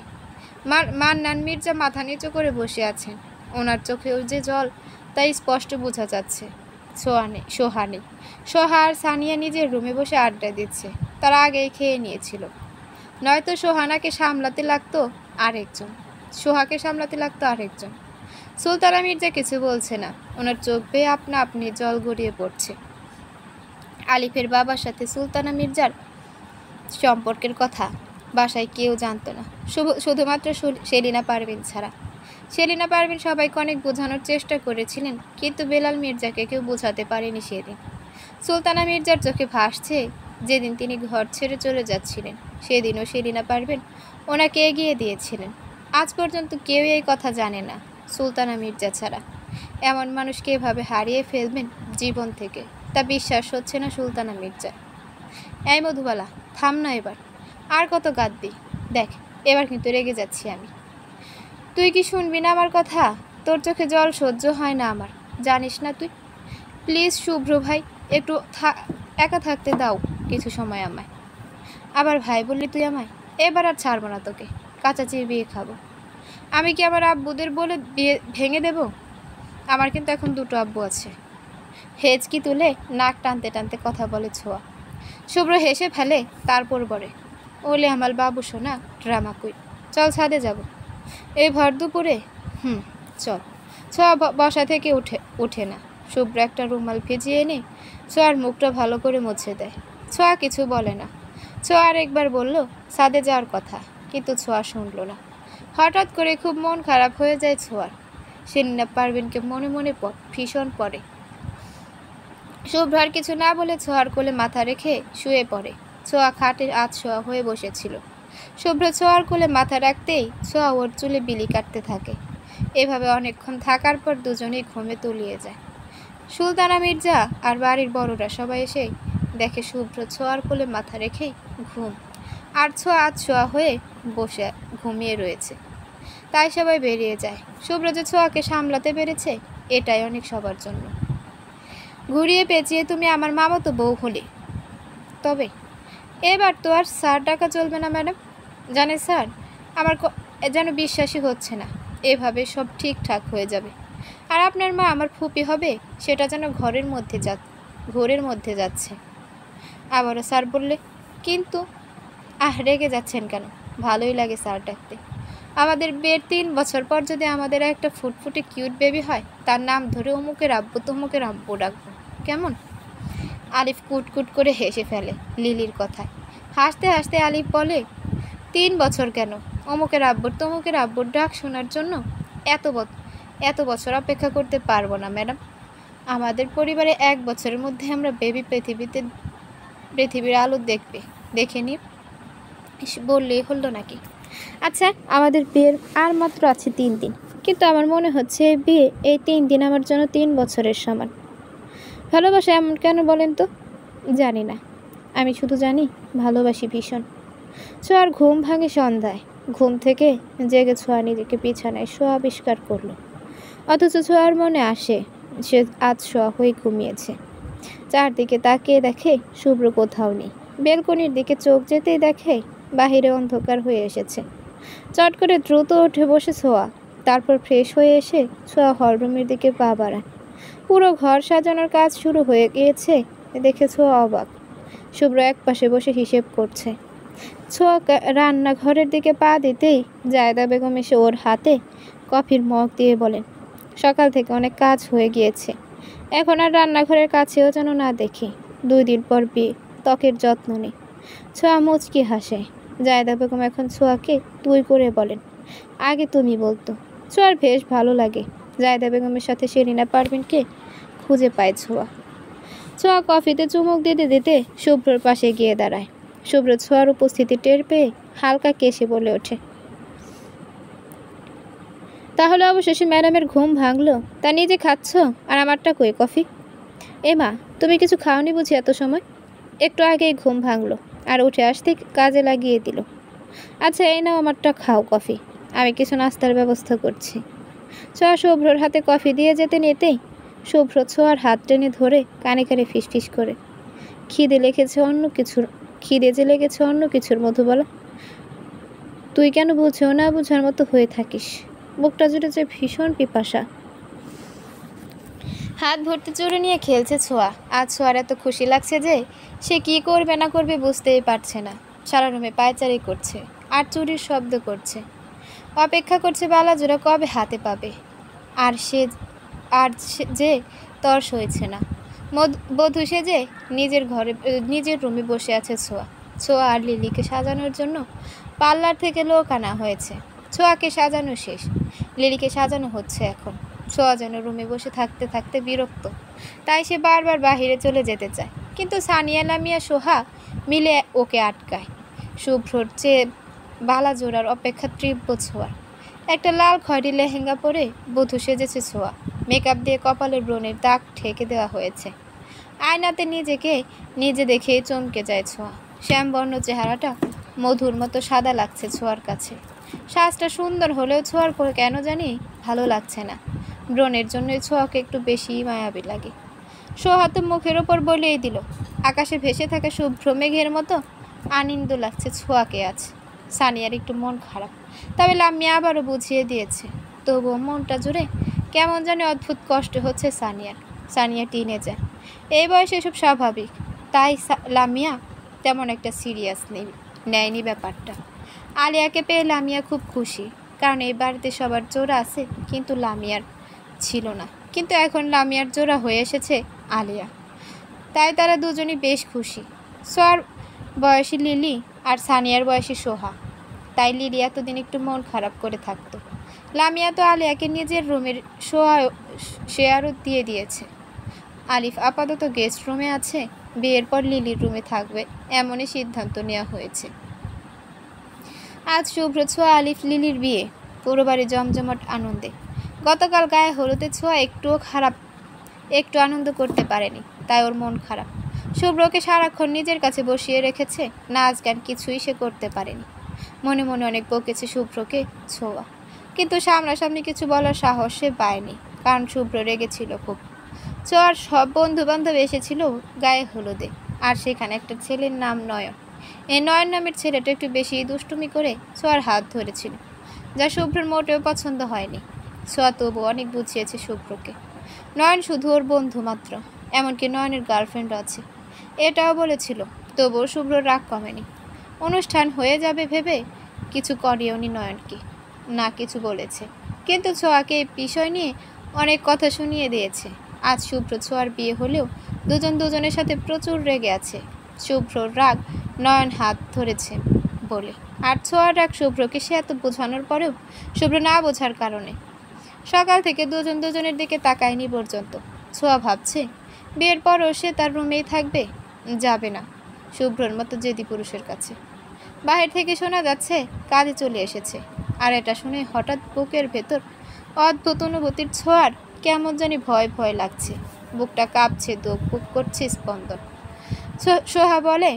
মান্নান মির্জা মাথা নিচু করে বসে আছেন। ওনার চোখেও যে জল তাই স্পষ্ট বোঝা যাচ্ছে। সোহা আর সানিয়া নিজের রুমে বসে আড্ডা দিচ্ছে। তারা আগেই খেয়ে নিয়েছিল। নয়তো সোহাকে সামলাতে লাগতো আরেকজন। সুলতানা মির্জা কিছু বলছে না। ওনার চোখ বেয়ে আপনা আপনি জল গড়িয়ে পড়ছে। আলিফের বাবার সাথে সুলতানা মির্জার সম্পর্কের কথা বাসায় কেউ জানতো না, শুধুমাত্র সেলিনা পারভিন ছাড়া। সেলিনা পারভিন সবাইকে অনেক বোঝানোর চেষ্টা করেছিলেন, কিন্তু বেলাল মির্জাকে কেউ বোঝাতে পারেনি সেদিন। সুলতানা মির্জার চোখে ভাসছে যেদিন তিনি ঘর ছেড়ে চলে যাচ্ছিলেন, সেদিনও সেলিনা পারভিন ওনাকে এগিয়ে দিয়েছিলেন। আজ পর্যন্ত কেউ এই কথা জানে না সুলতানা মির্জা ছাড়া। এমন মানুষকে এভাবে হারিয়ে ফেলবেন জীবন থেকে, তা বিশ্বাস হচ্ছে না সুলতানা মির্জা। এই মধুবালা, থাম না এবার, আর কত কাঁদবি? দেখ, এবার কিন্তু রেগে যাচ্ছি আমি। তুই কি শুনবি না আমার কথা? তোর চোখে জল সহ্য হয় না আমার, জানিস না তুই? প্লিজ শুভ্র ভাই, একটু একা থাকতে দাও কিছু সময় আমায়। আবার ভাই বললি তুই আমায়? এবার আর ছাড়বো না তোকে, কাঁচা চিবিয়ে খাবো। আমি কি আমার আব্বুদের বলে বিয়ে ভেঙে দেব? আমার কিন্তু এখন দুটো আব্বু আছে। হেঁচকি তুলে নাক টানতে টানতে কথা বলে ছোঁয়া। শুভ্র হেসে ফেলে, তারপর বলে, ওলে আমার বাবু সোনা ড্রামা কুইন, চল ছাদে যাব এই ভর দুপুরে। চল। ছোঁয়া বসা থেকে উঠে না। শুভ্র একটা রুমাল ভিজিয়ে এনে ছোঁয়ার মুখটা ভালো করে মুছে দেয়। ছোঁয়া কিছু বলে না। ছোঁয়া আরেকবার বলল ছাদে যাওয়ার কথা, কিন্তু ছোঁয়া শুনল না। হঠাৎ করে খুব মন খারাপ হয়ে যায় ছোঁয়ার। সেলিনা পারভিনকে মনে মনে ভীষণ পড়ে। শুভ্র আর কিছু না বলে ছোঁয়ার কোলে মাথা রেখে শুয়ে পড়ে। ছোঁয়া খাটে ছোঁয়া হয়ে বসেছিল। শুভ্র ছোঁয়ার কোলে মাথা রাখতেই ছোঁয়া ওর চুলে বিলি কাটতে থাকে। এভাবে অনেকক্ষণ থাকার পর দুজনেই ঘুমে তলিয়ে যায়। সুলতানা মির্জা আর বাড়ির বড়রা সবাই এসে দেখে শুভ্র ছোঁয়ার কোলে মাথা রেখেই ঘুম, আর ছোঁয়া হয়ে বসে ঘুমিয়ে রয়েছে। তাই সবাই বেরিয়ে যায়। শুভ্র যে ছোঁয়াকে সামলাতে পেরেছে, এটাই অনেক সবার জন্য। ঘুরিয়ে পেঁচিয়ে তুমি আমার মামাতো বউ হলে, তবে এবার তো আর স্যার ডাকা চলবে না ম্যাডাম। জানে স্যার, আমার যেন বিশ্বাসই হচ্ছে না এভাবে সব ঠিকঠাক হয়ে যাবে, আর আপনার মা আমার ফুপি হবে সেটা যেন ঘোরের মধ্যে যাচ্ছে। আবারও স্যার বললে, কিন্তু রেগে যাচ্ছেন কেন? ভালোই লাগে স্যার ডাকতে। আমাদের বিয়ের 3 বছর পর যদি আমাদের একটা ফুটফুটে কিউট বেবি হয়, তার নাম ধরে অমুকের আব্বু তমুকের আব্বু ডাকবো, কেমন? আলিফ কুটকুট করে হেসে ফেলে লিলির কথায়। হাসতে হাসতে আলিফ বলে, 3 বছর কেন? অমুকের আব্বুর তমুকের আব্বুর ডাক শোনার জন্য এত বছর অপেক্ষা করতে পারবো না ম্যাডাম। আমাদের পরিবারে 1 বছরের মধ্যে আমরা বেবি পৃথিবীর আলো দেখে নি বললেই হলো নাকি? আচ্ছা, আমাদের বিয়ের আর মাত্র আছে 3 দিন, কিন্তু আমার মনে হচ্ছে বিয়ে এই 3 দিন আমার জন্য 3 বছরের সমান। ভালোবাসা এমন কেন বলেন তো? জানি না, আমি শুধু জানি ভালোবাসি ভীষণ। ছোঁয়ার ঘুম ভাঙে সন্ধ্যায়। ঘুম থেকে জেগে ছোঁয়া নিজেকে বিছানায় শোয়া আবিষ্কার করলো, অথচ ছোঁয়ার মনে আসে সে আজ শোয়া হয়ে ঘুমিয়েছে। চারদিকে তাকিয়ে দেখে শুভ্র কোথাও নেই। বেলকনির দিকে চোখ যেতেই দেখে বাহিরে অন্ধকার হয়ে এসেছে। চট করে দ্রুত উঠে বসে ছোঁয়া। তারপর ফ্রেশ হয়ে এসে ছোঁয়া হলরুমের দিকে পা বাড়ায়। পুরো ঘর সাজানোর কাজ শুরু হয়ে গিয়েছে দেখে ছোঁয়া অবাক। শুভ্র এক পাশে বসে হিসেব করছে। ছোঁয়া রান্নাঘরের দিকে পা দিতেই জায়দা বেগম এসে ওর হাতে কফির মগ দিয়ে বলেন, সকাল থেকে অনেক কাজ হয়ে গিয়েছে, এখন আর রান্নাঘরের কাছেও যেন না দেখি। 2 দিন পর বিয়ে, ত্বকের যত্ন নেই। ছোঁয়া মুচকি হাসে। জায়দা বেগম এখন ছোঁয়াকে তুই করে বলেন, আগে তুমি বলতো। ছোঁয়ার বেশ ভালো লাগে। জায়দা বেগমের সাথে সেলিনা পারভিনকে খুঁজে পায় ছোঁয়া। ছোঁয়া কফিতে চুমুক দিতে দিতে শুভ্রর পাশে গিয়ে দাঁড়ায়। শুভ্র ছোঁয়ার উপস্থিতি টের পেয়ে হালকা কেশে বলে ওঠে, তাহলে অবশেষে ম্যাডামের ঘুম ভাঙলো? তা নিজে খাচ্ছ, আর আমারটা কই কফি? মা, তুমি কিছু খাওনি বুঝি এত সময়? একটু আগেই ঘুম ভাঙলো, আর উঠে আসতে কাজে লাগিয়ে দিল। আচ্ছা, এই নাও আমারটা খাও কফি, আমি কিছু নাস্তার ব্যবস্থা করছি। ছোঁয়া শুভ্রর হাতে কফি দিয়ে যেতে নিতেই শুভ্র ছোঁয়ার হাত টেনে ধরে কানে কানে ফিসফিস করে, খিদে যে লেগেছে অন্য কিছুর মধুবালা। তুই কেন বুঝেও না বুঝার মতো হয়ে থাকিস? বুকটা জুড়ে যে ভীষণ পিপাসা। হাত ভর্তি চুড়ি নিয়ে খেলছে ছোঁয়া। আজ ছোঁয়ার এত খুশি লাগছে যে সে কি করবে না করবে বুঝতেই পারছে না। সারা রুমে পায়চারি করছে আর চুরির শব্দ করছে। অপেক্ষা করছে বালাজোড়া কবে হাতে পাবে। আর যে তর্স হয়েছে না। বধূ সেজে নিজের রুমে বসে আছে ছোঁয়া আর লিলিকে সাজানোর জন্য পার্লার থেকে লোক আনা হয়েছে। ছোঁয়াকে সাজানো শেষ, লিলিকে সাজানো হচ্ছে এখন। ছোঁয়া যেন রুমে বসে থাকতে থাকতে বিরক্ত, তাই সে বারবার বাহিরে চলে যেতে চায়, কিন্তু সানিয়া লামিয়া সোহা মিলে ওকে আটকায়। শুভ্রর চেয়ে বালাজোড়ার অপেক্ষা তীব্র ছোঁয়ার। একটা লাল খয়েরি লেহেঙ্গা পরে বধূ সেজেছে ছোঁয়া। মেকআপ দিয়ে কপালের ব্রণের দাগ ঠেকে দেওয়া হয়েছে। আয়নাতে নিজে দেখেই চমকে যায় ছোঁয়া। শ্যামবর্ণ চেহারাটা মধুর মতো সাদা লাগছে ছোঁয়ার কাছে। সাজটা সুন্দর হলেও ছোঁয়ার করে কেন জানি ভালো লাগছে না। ব্রণের জন্যই ছোঁয়াকে একটু বেশি মায়াবী লাগে। সোহা তো মুখের ওপর বলেই দিল, আকাশে ভেসে থাকা শুভ্র মেঘের মতো আনন্দ লাগছে ছোঁয়াকে আজ। সানিয়ার একটু মন খারাপ, তবে লামিয়া আবারও বুঝিয়ে দিয়েছে। তবুও মনটা জুড়ে কেমন জানি অদ্ভুত কষ্ট হচ্ছে সানিয়ার। সানিয়া টিনেজার, এই বয়সে এসব স্বাভাবিক, তাই লামিয়া তেমন একটা সিরিয়াস নেয়নি ব্যাপারটা। আলিয়াকে পেয়ে লামিয়া খুব খুশি, কারণ এই বাড়িতে সবার জোড়া আছে কিন্তু লামিয়ার ছিল না। কিন্তু এখন লামিয়ার জোড়া হয়ে এসেছে আলিয়া, তাই তারা দুজনই বেশ খুশি। সোয়ার বয়সী লিলি আর সানিয়ার বয়সী সোহা, তাই লিলি এতদিন একটু মন খারাপ করে থাকতো। লামিয়া তো আলিয়াকে নিজের রুমের শেয়ারও দিয়ে দিয়েছে। আলিফ আপাতত গেস্ট রুমে আছে, বিয়ের পর লিলির রুমে থাকবে এমনই সিদ্ধান্ত নেওয়া হয়েছে। আজ শুভ্র ছোঁয়া আলিফ লিলির বিয়ে, পুরো বাড়ি জমজমাট আনন্দে। গতকাল গায়ে হলুদে ছোঁয়া একটু আনন্দ করতে পারেনি, তাই ওর মন খারাপ। শুভ্রকে সারাক্ষণ নিজের কাছে বসিয়ে রেখেছে, নাচ গান কিছুই সে করতে পারেনি। মনে মনে অনেক বকেছে শুভ্রকে ছোঁয়া, কিন্তু সামনাসামনি কিছু বলার সাহস সে পায়নি, কারণ শুভ্র রেগেছিল খুব। ছোঁয়ার সব বন্ধু বান্ধব এসেছিল গায়ে হলুদে, আর সেখানে একটা ছেলের নাম নয়ন। এই নয়ন নামের ছেলেটা একটু বেশি দুষ্টুমি করে ছোঁয়ার হাত ধরেছিল, যা শুভ্রের মোটেও পছন্দ হয়নি। ছোঁয়া তবু অনেক বুঝিয়েছে শুভ্রকে, নয়ন শুধু ওর বন্ধু মাত্র, এমনকি নয়নের গার্লফ্রেন্ডও আছে এটাও বলেছিল। তবুও শুভ্রর রাগ কমেনি। অনুষ্ঠান হয়ে যাবে ভেবে কিছু করিওনি নয়নকে, না কিছু বলেছে, কিন্তু ছোঁয়াকে এই বিষয় নিয়ে অনেক কথা শুনিয়ে দিয়েছে। আজ শুভ্র ছোঁয়ার বিয়ে হলেও দুজন দুজনের সাথে প্রচুর রেগে আছে। শুভ্রর রাগ নয়ন হাত ধরেছে বলে, আর ছোঁয়ার রাগ শুভ্রকে সে এত বোঝানোর পরেও শুভ্র না বোঝার কারণে। সকাল থেকে দুজন দুজনের দিকে তাকায়নি পর্যন্ত। ছোঁয়া ভাবছে বিয়ের পরও সে তার রুমেই থাকবে, যাবে না শুভ্রর মতো জেদি পুরুষের কাছে। বাহির থেকে শোনা যাচ্ছে কাজে চলে এসেছে, আর এটা শুনে হঠাৎ বুকের ভেতর অদ্ভুত অনুভূতির ছোঁয়ার কেমন জানি ভয় ভয় লাগছে। বুকটা কাঁপছে, বুক করছে স্পন্দন। সোহা বলে,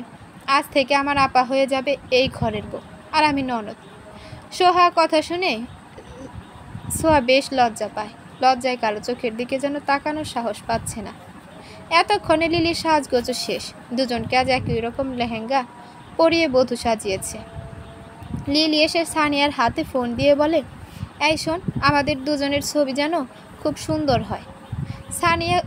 আজ থেকে আমার আপা হয়ে যাবে এই ঘরের বউ, আর আমি ননদ। সোহা কথা শুনে সোহা বেশ লজ্জা পায়। লজ্জায় কালো চোখের দিকে যেন তাকানোর সাহস পাচ্ছে না। এতক্ষণে লিলির সাজগোজ শেষ। দুজনকে আজ একই রকম লেহেঙ্গা পরিয়ে বধূ সাজিয়েছে। লিলি এসে সানিয়ার হাতে ফোন দিয়ে বলে, এই শোন, আমাদের দুজনের ছবি যেন খুব সুন্দর হয়। সানিয়া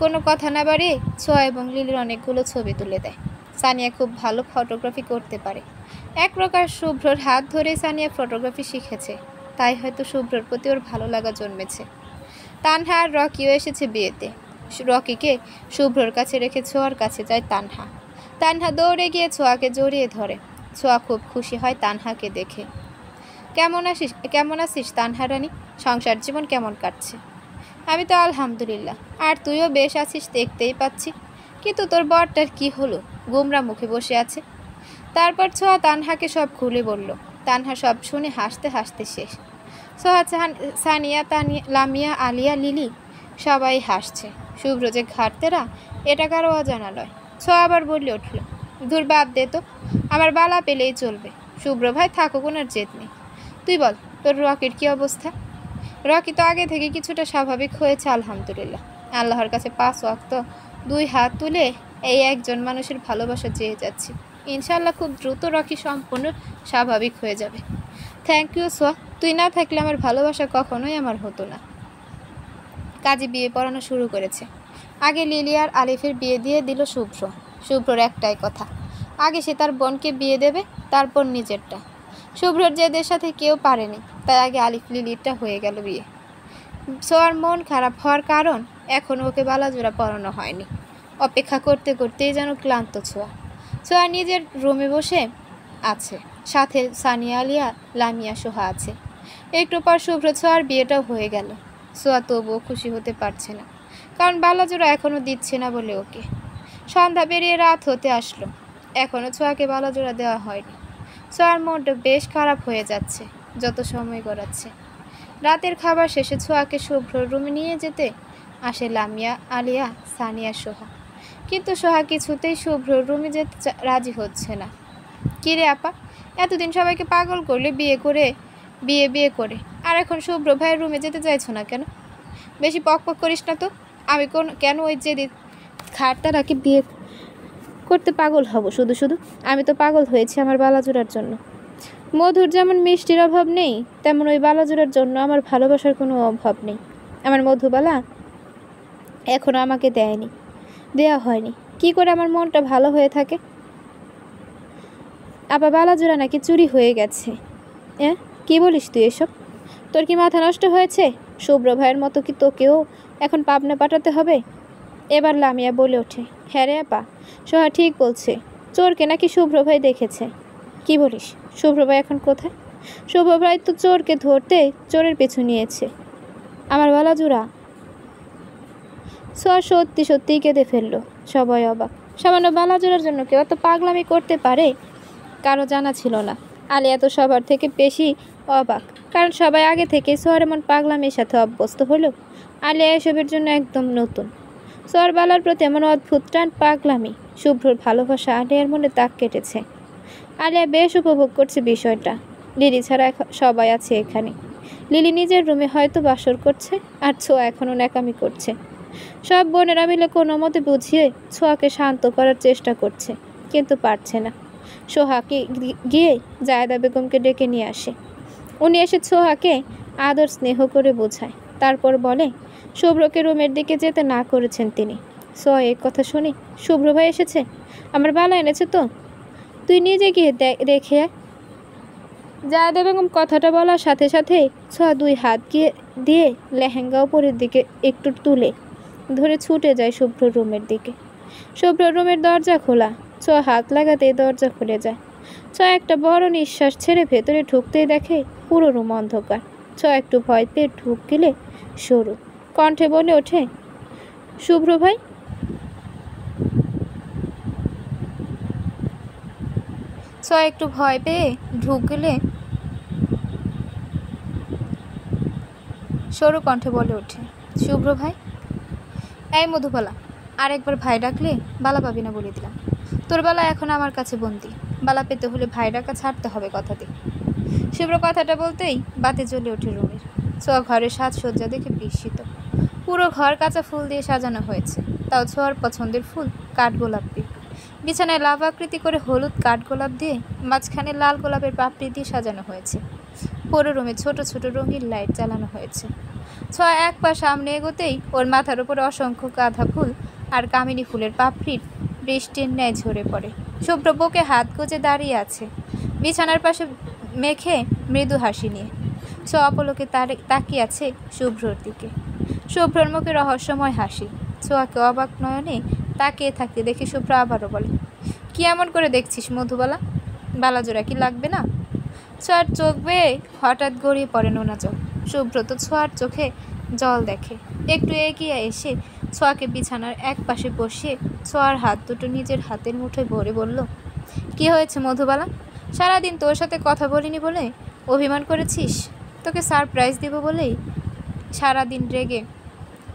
কোনো কথা না বাড়িয়ে ছোঁয়া এবং লিলির অনেকগুলো ছবি তুলে দেয়। সানিয়া খুব ভালো ফটোগ্রাফি করতে পারে। এক প্রকার শুভ্রর হাত ধরে সানিয়া ফটোগ্রাফি শিখেছে, তাই হয়তো শুভ্রর প্রতি ওর ভালো লাগা জন্মেছে। তানহা আর রকিও এসেছে বিয়েতে। রকিকে শুভ্রর কাছে রেখে ছোঁয়ার কাছে যায় তানহা। তানহা দৌড়ে গিয়ে ছোঁয়াকে জড়িয়ে ধরে। ছোঁয়া খুব খুশি হয় তানহাকে দেখে। কেমন আছিস তানহা রানী? সংসার জীবন কেমন কাটছে? আমি তো আলহামদুলিল্লাহ, আর তুইও বেশ আছিস দেখতেই পাচ্ছি। কিন্তু তোর বরটার কি হলো? গোমরা মুখে বসে আছে। তারপর ছোঁয়া তানহাকে সব খুলে বলল। তানহা সব শুনে হাসতে হাসতে শেষ। ছোঁয়া, সানিয়া, লামিয়া, আলিয়া, লিলি সবাই হাসছে। শুভ্র যে ঘাটতেরা এটা কারো অজানা নয়। ছোঁয়া আবার বলে উঠল, ধুর বাদ দে তো, আমার বালা পেলেই চলবে। শুভ্র ভাই থাকুক, ওনার জেদ নেই। তুই বল, তোর রকির কি অবস্থা? রকি তো আগে থেকে কিছুটা স্বাভাবিক হয়েছে আলহামদুলিল্লাহ। আল্লাহর কাছে 5 ওয়াক্ত 2 হাত তুলে এই একজন মানুষের ভালোবাসা চেয়ে যাচ্ছি। ইনশাআল্লাহ খুব দ্রুত রকি সম্পূর্ণ স্বাভাবিক হয়ে যাবে। থ্যাংক ইউ সোয়া, তুই না থাকলে আমার ভালোবাসা কখনোই আমার হতো না। কাজে বিয়ে পড়ানো শুরু করেছে। আগে লিলি আর আলিফের বিয়ে দিয়ে দিল শুভ্র। শুভ্রর একটাই কথা, আগে সে তার বোনকে বিয়ে দেবে, তারপর নিজেরটা। শুভ্রর জেদের সাথে কেউ পারেনি, তাই আগে আলিফ লিলিরটা হয়ে গেল বিয়ে। সোয়ার মন খারাপ হওয়ার কারণ, এখনও ওকে বালাজোড়া পরানো হয়নি। অপেক্ষা করতে করতেই যেন ক্লান্ত ছোঁয়া। ছোঁয়া নিজের রুমে বসে আছে, সাথে সানিয়া, আলিয়া, লামিয়া, সোহা আছে। একটু পর শুভ্র ছোঁয়ার বিয়েটাও হয়ে গেল। ছোঁয়া তবুও খুশি হতে পারছে না, কারণ বালাজোড়া এখনও দিচ্ছে না বলে ওকে। সন্ধ্যা পেরিয়ে রাত হতে আসলো, এখনও ছোঁয়াকে বালাজোড়া দেওয়া হয়নি। ছোঁয়ার মনটা বেশ খারাপ হয়ে যাচ্ছে যত সময় গড়াচ্ছে। রাতের খাবার শেষে ছোঁয়াকে শুভ্রর রুমে নিয়ে যেতে আসে লামিয়া, আলিয়া, সানিয়া, সোহা। কিন্তু সোহা কিছুতেই শুভ্রর রুমে যেতে রাজি হচ্ছে না। কিরে আপা, এতদিন সবাইকে পাগল করলে, বিয়ে করে বিয়ে বিয়ে করে, আর এখন শুভ্র ভাইয়ের রুমে যেতে চাইছো না কেন? বেশি পক পক করিস না তো। আমি কেন ওই যে খাটটারাকে বিয়ে করতে পাগল হব শুধু শুধু? আমি তো পাগল হয়েছি আমার বালাজোড়ার জন্য। মধুর যেমন মিষ্টির অভাব নেই, তেমন ওই বালাজোড়ার জন্য আমার ভালোবাসার কোনো অভাব নেই। আমার মধুবালা এখনও আমাকে দেয়া হয়নি। কি করে আমার মনটা ভালো হয়ে থাকে? আবার বালাজোড়া নাকি চুরি হয়ে গেছে। কি বলিস তুই এসব? তোর কি মাথা নষ্ট হয়েছে? শুভ্র ভাইয়ের মতো কি তোকেও এখন পাবনা পাঠাতে হবে? এবার লামিয়া বলে ওঠে, হ্যাঁ রে আপা, সোহা ঠিক বলছে, চোরকে নাকি শুভ্র ভাই দেখেছে। কি বলিস? শুভ্র ভাই এখন কোথায়? শুভ্র ভাই তো চোরকে ধরতে চোরের পিছু নিয়েছে। আমার বালাজোড়া। সোহা সত্যি সত্যিই কেঁদে ফেললো। সবাই অবাক। সামান্য বালাজোড়ার জন্য কেউ এত পাগলামি করতে পারে কারো জানা ছিল না। আলিয়া তো সবার থেকে বেশি অবাক, কারণ সবাই আগে থেকে সোহার এমন পাগলামির সাথে অভ্যস্ত হলো। আলিয়া এসবের জন্য একদম নতুন। সোহার বালার প্রতি এমন অদ্ভুত টান, পাগলামি, শুভ্রর ভালোবাসা আলিয়ার মনে দাগ কেটেছে। আলিয়া বেশ উপভোগ করছে বিষয়টা। লিলি ছাড়া সবাই আছে এখানে। লিলি নিজের রুমে হয়তো বাসর করছে, আর ছোঁয়া এখনও ন্যাকামি করছে। সব বোনেরা মিলে কোনো মতে বুঝিয়ে ছোঁয়াকে শান্ত করার চেষ্টা করছে, কিন্তু পারছে না। সোহাকে গিয়ে জায়দা বেগমকে ডেকে নিয়ে আসে। উনি এসে ছোহাকে আদর স্নেহ করে বোঝায়, তারপর বলে শুভ্রকে রুমের দিকে যেতে না করেছেন তিনি। সোহা এই কথা শুনি, শুভ্র ভাই এসেছে? আমার বালা এনেছে তো, তুই নিজে গিয়ে দেখে আয়। জায়দা বেগম কথাটা বলার সাথে সাথে ছোঁয়া দুই হাত দিয়ে লেহেঙ্গা উপরের দিকে একটু তুলে ধরে ছুটে যায় শুভ্র রুমের দিকে। শুভ্র রুমের দরজা খোলা। ছোঁয়া হাত লাগাতেই দরজা খুলে যায়। ছোঁয়া একটা বড় নিঃশ্বাস ছেড়ে ভেতরে ঢুকতেই দেখে পুরো রুম অন্ধকার। ছোঁয়া একটু ভয় পেয়ে ঢুক গেলে সরু কণ্ঠে বলে ওঠে, শুভ্র ভাই। ছোঁয়া একটু ভয় পেয়ে ঢুক গেলে সরু কণ্ঠে বলে ওঠে, শুভ্র ভাই। এই মধুবালা, আরেকবার ভাই ডাকলে বালা পাবি না বলে দিলাম। তোর বালা এখন আমার কাছে বন্দি। বালা পেতে হলে ভাই ডাকা ছাড়তে হবে কথাতে। শুভ্র কথাটা বলতেই বাতি জ্বলে ওঠে রুমের। ছোঁয়া ঘরের সাজসজ্জা দেখে বিস্মিত। পুরো ঘর কাঁচা ফুল দিয়ে সাজানো হয়েছে, তাও ছোঁয়ার পছন্দের ফুল কাঠগোলাপ দিয়ে। বিছানায় লাভ আকৃতি করে হলুদ কাঠগোলাপ দিয়ে, মাঝখানে লাল গোলাপের পাপড়ি দিয়ে সাজানো হয়েছে। পুরো রুমে ছোট ছোট রঙিন লাইট জ্বালানো হয়েছে। ছোঁয়া এক পা সামনে এগোতেই ওর মাথার উপরে অসংখ্য গাঁদা ফুল আর কামিনী ফুলের পাপড়ির বৃষ্টির ন্যায় ঝরে পড়ে। শুভ্র বুকে হাত গুজে দাঁড়িয়ে আছে, বিছানার পাশে মেখে মৃদু হাসি নিয়ে। ছোঁয়া অপলকে তাকিয়ে আছে শুভ্রর দিকে। শুভ্রর মুখে রহস্যময় হাসি। ছোঁয়াকে অবাক নয়নে তাকিয়ে থাকতে দেখে শুভ্র আবারও বলে, কি এমন করে দেখছিস মধুবালা? বালাজোড়া কি লাগবে না? ছোঁয়ার চোখ বেয়ে হঠাৎ গড়িয়ে পড়ে নোনা জল। শুভ্র তো ছোঁয়ার চোখে জল দেখে। একটু এগিয়ে এসে ছোঁয়াকে বিছানার এক পাশে বসিয়ে ছোঁয়ার হাত দুটো নিজের হাতের মুঠোয় ভরে বলল, কি হয়েছে মধুবালা? সারাদিন তোর সাথে কথা বলিনি বলে অভিমান করেছিস? তোকে সারপ্রাইজ দিব বলেই সারাদিন রেগে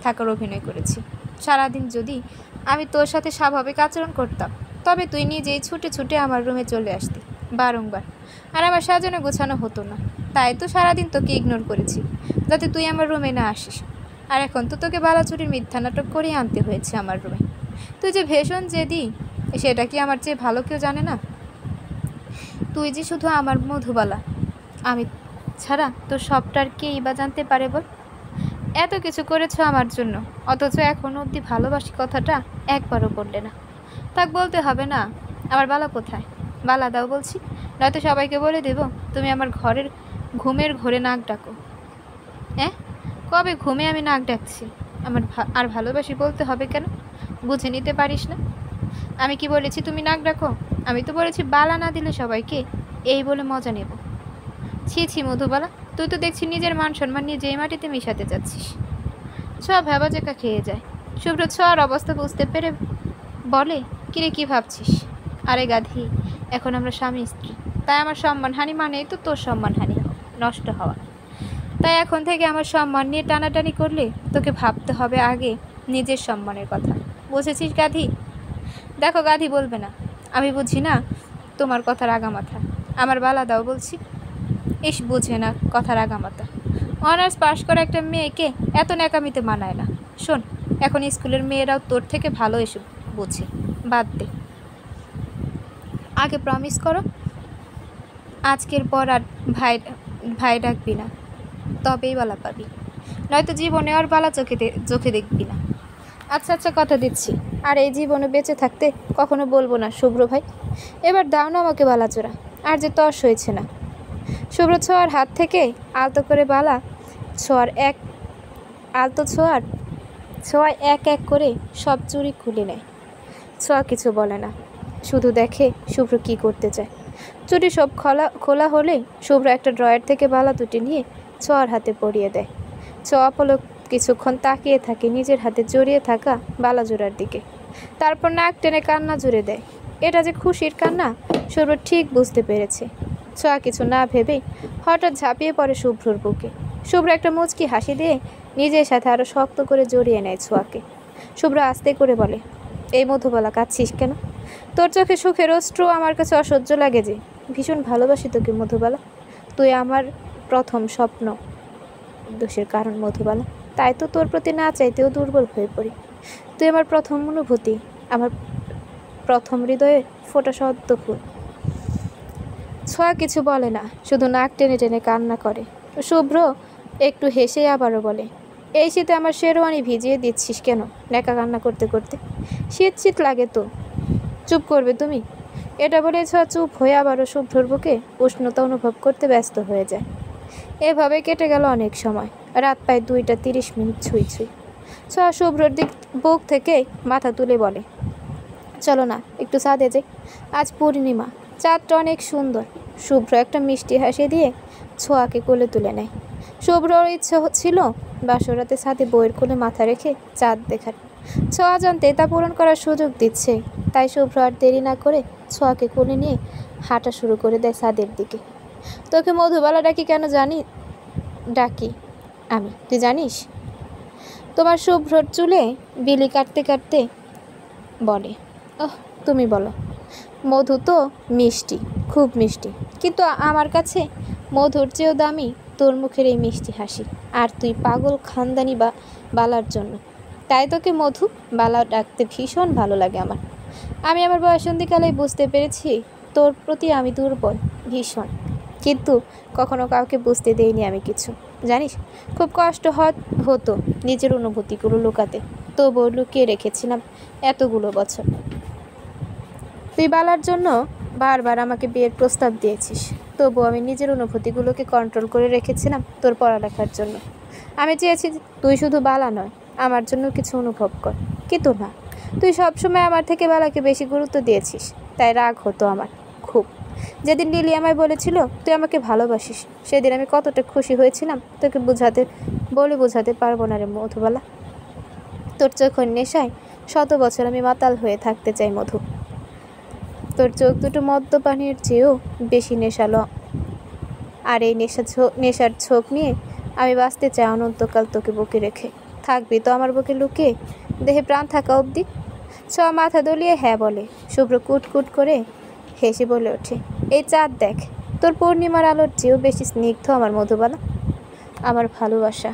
থাকার অভিনয় করেছি। সারাদিন যদি আমি তোর সাথে স্বাভাবিক আচরণ করতাম, তবে তুই নিজেই ছুটে ছুটে আমার রুমে চলে আসতি বারংবার, আর আমার সাজানো গোছানো হতো না। তাই তো সারাদিন তোকে ইগনোর করেছি, যাতে তুই আমার রুমে না আসিস। আর এখন তো তোকে বালাচুরির মিথ্যা নাটক করেই আনতে হয়েছে আমার রুমে। তুই যে ভীষণ জেদি, সেটা কি আমার চেয়ে ভালো কেউ জানে না? তুই যে শুধু আমার মধুবালা, আমি ছাড়া তোর সবটার কেই বা জানতে পারে বল? এত কিছু করেছ আমার জন্য, অথচ এখনও অবধি ভালোবাসি কথাটা একবারও বললে না। থাক, বলতে হবে না। আমার বালা কোথায়? বালা দাও বলছি, নয়তো সবাইকে বলে দেব তুমি আমার ঘুমের ঘোরে নাক ডাকো। কবে ঘুমে আমি নাক ডাকছি? আর ভালোবাসি বলতে হবে কেন? বুঝে নিতে পারিস না? আমি কি বলেছি তুমি নাক ডাকো? আমি তো বলেছি বালা না দিলে সবাইকে এই বলে মজা নেব। ছি ছি মধুবালা, তুই তো দেখছি নিজের মান সম্মান নিজেই মাটিতে মিশাতে যাচ্ছিস। ছোঁয়া ভেবাজেকা খেয়ে যায়। শুভ্র ছোঁয়ার অবস্থা বুঝতে পেরে বলে, কিরে কি ভাবছিস? আরে গাধি, এখন আমরা স্বামী স্ত্রী, তাই আমার সম্মানহানি মানেই তো তোর সম্মানহানি নষ্ট হওয়া। তাই এখন থেকে আমার সম্মান নিয়ে টানাটানি করলে তোকে ভাবতে হবে আগে নিজের সম্মানের কথা। বুঝেছিস গাধি? দেখো গাধি বলবে না, আমি বুঝি না তোমার কথার আগামাথা। আমার বালা দাও বলছি। ইস, বুঝে না কথার আগামাতা। অনার্স পাশ করা একটা মেয়েকে এত ন্যাকামিতে মানায় না। শোন, এখন স্কুলের মেয়েরাও তোর থেকে ভালো এসে বোঝে। বাদ দে, আগে প্রমিস করো আজকের পর আর ভাই ভাই ডাকবি না, তবেই বালা পাবি, নয়তো জীবনে আর বালা চোখে দেখবি না। আচ্ছা আচ্ছা, কথা দিচ্ছি। আর এই জীবনে বেঁচে থাকতে কখনো বলবো না শুভ্র ভাই। এবার দাও না আমাকে বালাচোরা, আর যে তর্স হয়েছে না। শুভ্র ছোঁয়ার হাত থেকে আলতো করে বালা ছোঁয়ার ছোঁয়া এক এক করে সব চুড়ি খুলে নেয়। ছোঁয়া কিছু বলে না, শুধু দেখে শুভ্র কি করতে চায়। চুড়ি সব খোলা হলে শুভ্র একটা ড্রয়ার থেকে বালা দুটি নিয়ে ছোঁয়ার হাতে পরিয়ে দেয়। ছোঁয়া পলক কিছুক্ষণ তাকিয়ে থাকে নিজের হাতে জড়িয়ে থাকা বালা জোড়ার দিকে, তারপর নাক টেনে কান্না জুড়ে দেয়। এটা যে খুশির কান্না শুভ্র ঠিক বুঝতে পেরেছে। ছোঁয়া কিছু না ভেবেই হঠাৎ ঝাঁপিয়ে পড়ে শুভ্রর বুকে। শুভ্র একটা মুচকি হাসি দিয়ে নিজের সাথে আরো শক্ত করে জড়িয়ে নেয় ছোঁয়াকে। শুভ্র আস্তে করে বলে, এই মধুবালা, কাঁদছিস কেন? তোর চোখে সুখের অশ্রু আমার কাছে অসহ্য লাগে যে। ভীষণ ভালোবাসি তোকে মধুবালা, তুই আমার প্রথম স্বপ্ন। দোষের কারণ মধুবালা, তাই তো তোর প্রতি না চাইতেও দুর্বল হয়ে পড়ি। তুই আমার প্রথম অনুভূতি, আমার প্রথম হৃদয়ে ফোটা সদ্য ফুল। ছোঁয়া কিছু বলে না, শুধু নাক টেনে টেনে কান্না করে। শুভ্র একটু হেসে আবারও বলে, এই শীতে আমার শেরওয়ানি ভিজিয়ে দিচ্ছিস কেন নেকা কান্না করতে করতে? শীত লাগে তো, চুপ করবে তুমি? এটা বলে ছোঁয়া চুপ হয়ে আবারও শুভ্রর বুকে উষ্ণতা অনুভব করতে ব্যস্ত হয়ে যায়। এভাবে কেটে গেল অনেক সময়। রাত প্রায় 2:30 ছুঁই। ছোঁয়া শুভ্রর বুক থেকে মাথা তুলে বলে, চলো না একটু ছাদে যাই, আজ পূর্ণিমা, চাঁদটা অনেক সুন্দর। শুভ্র একটা মিষ্টি হাসি দিয়ে ছোঁয়াকে কোলে তুলে নেয়। শুভ্রর ইচ্ছে ছিল বাসরাতে ছাদে বইয়ের কোলে মাথা রেখে চাঁদ দেখার। ছোঁয়া জানতে তা পূরণ করার সুযোগ দিচ্ছে, তাই শুভ্র আর দেরি না করে ছোঁয়াকে কোলে নিয়ে হাঁটা শুরু করে দেয় ছাদের দিকে। তোকে মধুবালা ডাকি কেন ডাকি আমি, তুই জানিস? তোমার শুভ্রর চুলে বিলি কাটতে কাটতে বলে। ওহ, তুমি বলো। মধু তো মিষ্টি, খুব মিষ্টি, কিন্তু আমার কাছে মধুর চেয়েও দামি তোর মুখের এই মিষ্টি হাসি। আর তুই পাগল খানদানি বালার জন্য, তাই তোকে মধু বালা ডাকতে ভীষণ ভালো লাগে আমার। আমি আমার বয়সন্ধিকালেই বুঝতে পেরেছি তোর প্রতি আমি দুর্বল ভীষণ, কিন্তু কখনো কাউকে বুঝতে দেইনি আমি কিছু, জানিস? খুব কষ্ট হতো নিজের অনুভূতিগুলো লুকাতে, তবুও লুকিয়ে রেখেছিলাম এতগুলো বছর। তুই বালার জন্য বারবার আমাকে বিয়ের প্রস্তাব দিয়েছিস, তবুও আমি নিজের অনুভূতিগুলোকে কন্ট্রোল করে রেখেছিলাম তোর পড়ালেখার জন্য। আমি চেয়েছি তুই শুধু বালা নয়, আমার জন্য কিছু অনুভব কর, কিন্তু না, তুই সবসময় আমার থেকে বালাকে বেশি গুরুত্ব দিয়েছিস। তাই রাগ হতো আমার খুব। যেদিন লিলি আমায় বলেছিল তুই আমাকে ভালোবাসিস, সেদিন আমি কতটা খুশি হয়েছিলাম তোকে বোঝাতে পারবো না রে মধুবালা। তোর চোখের নেশায় 100 বছর আমি মাতাল হয়ে থাকতে চাই মধু। তোর চোখ দুটো মদ্যপানের চেয়েও বেশি নেশালো, আর এই নেশার ছোপ নিয়ে আমি বাঁচতে চাই অনন্তকাল তোকে বুকে রেখে। থাকবি তো আমার বুকে লুকিয়ে, দেহে প্রাণ থাকা অবধি? ছোঁয়া মাথা দলিয়ে হ্যাঁ বলে। শুভ্র কুটকুট করে হেসে বলে ওঠে, এই চাঁদ দেখ, তোর পূর্ণিমার আলোর চেয়েও বেশি স্নিগ্ধ আমার মধুবালা। আমার ভালোবাসা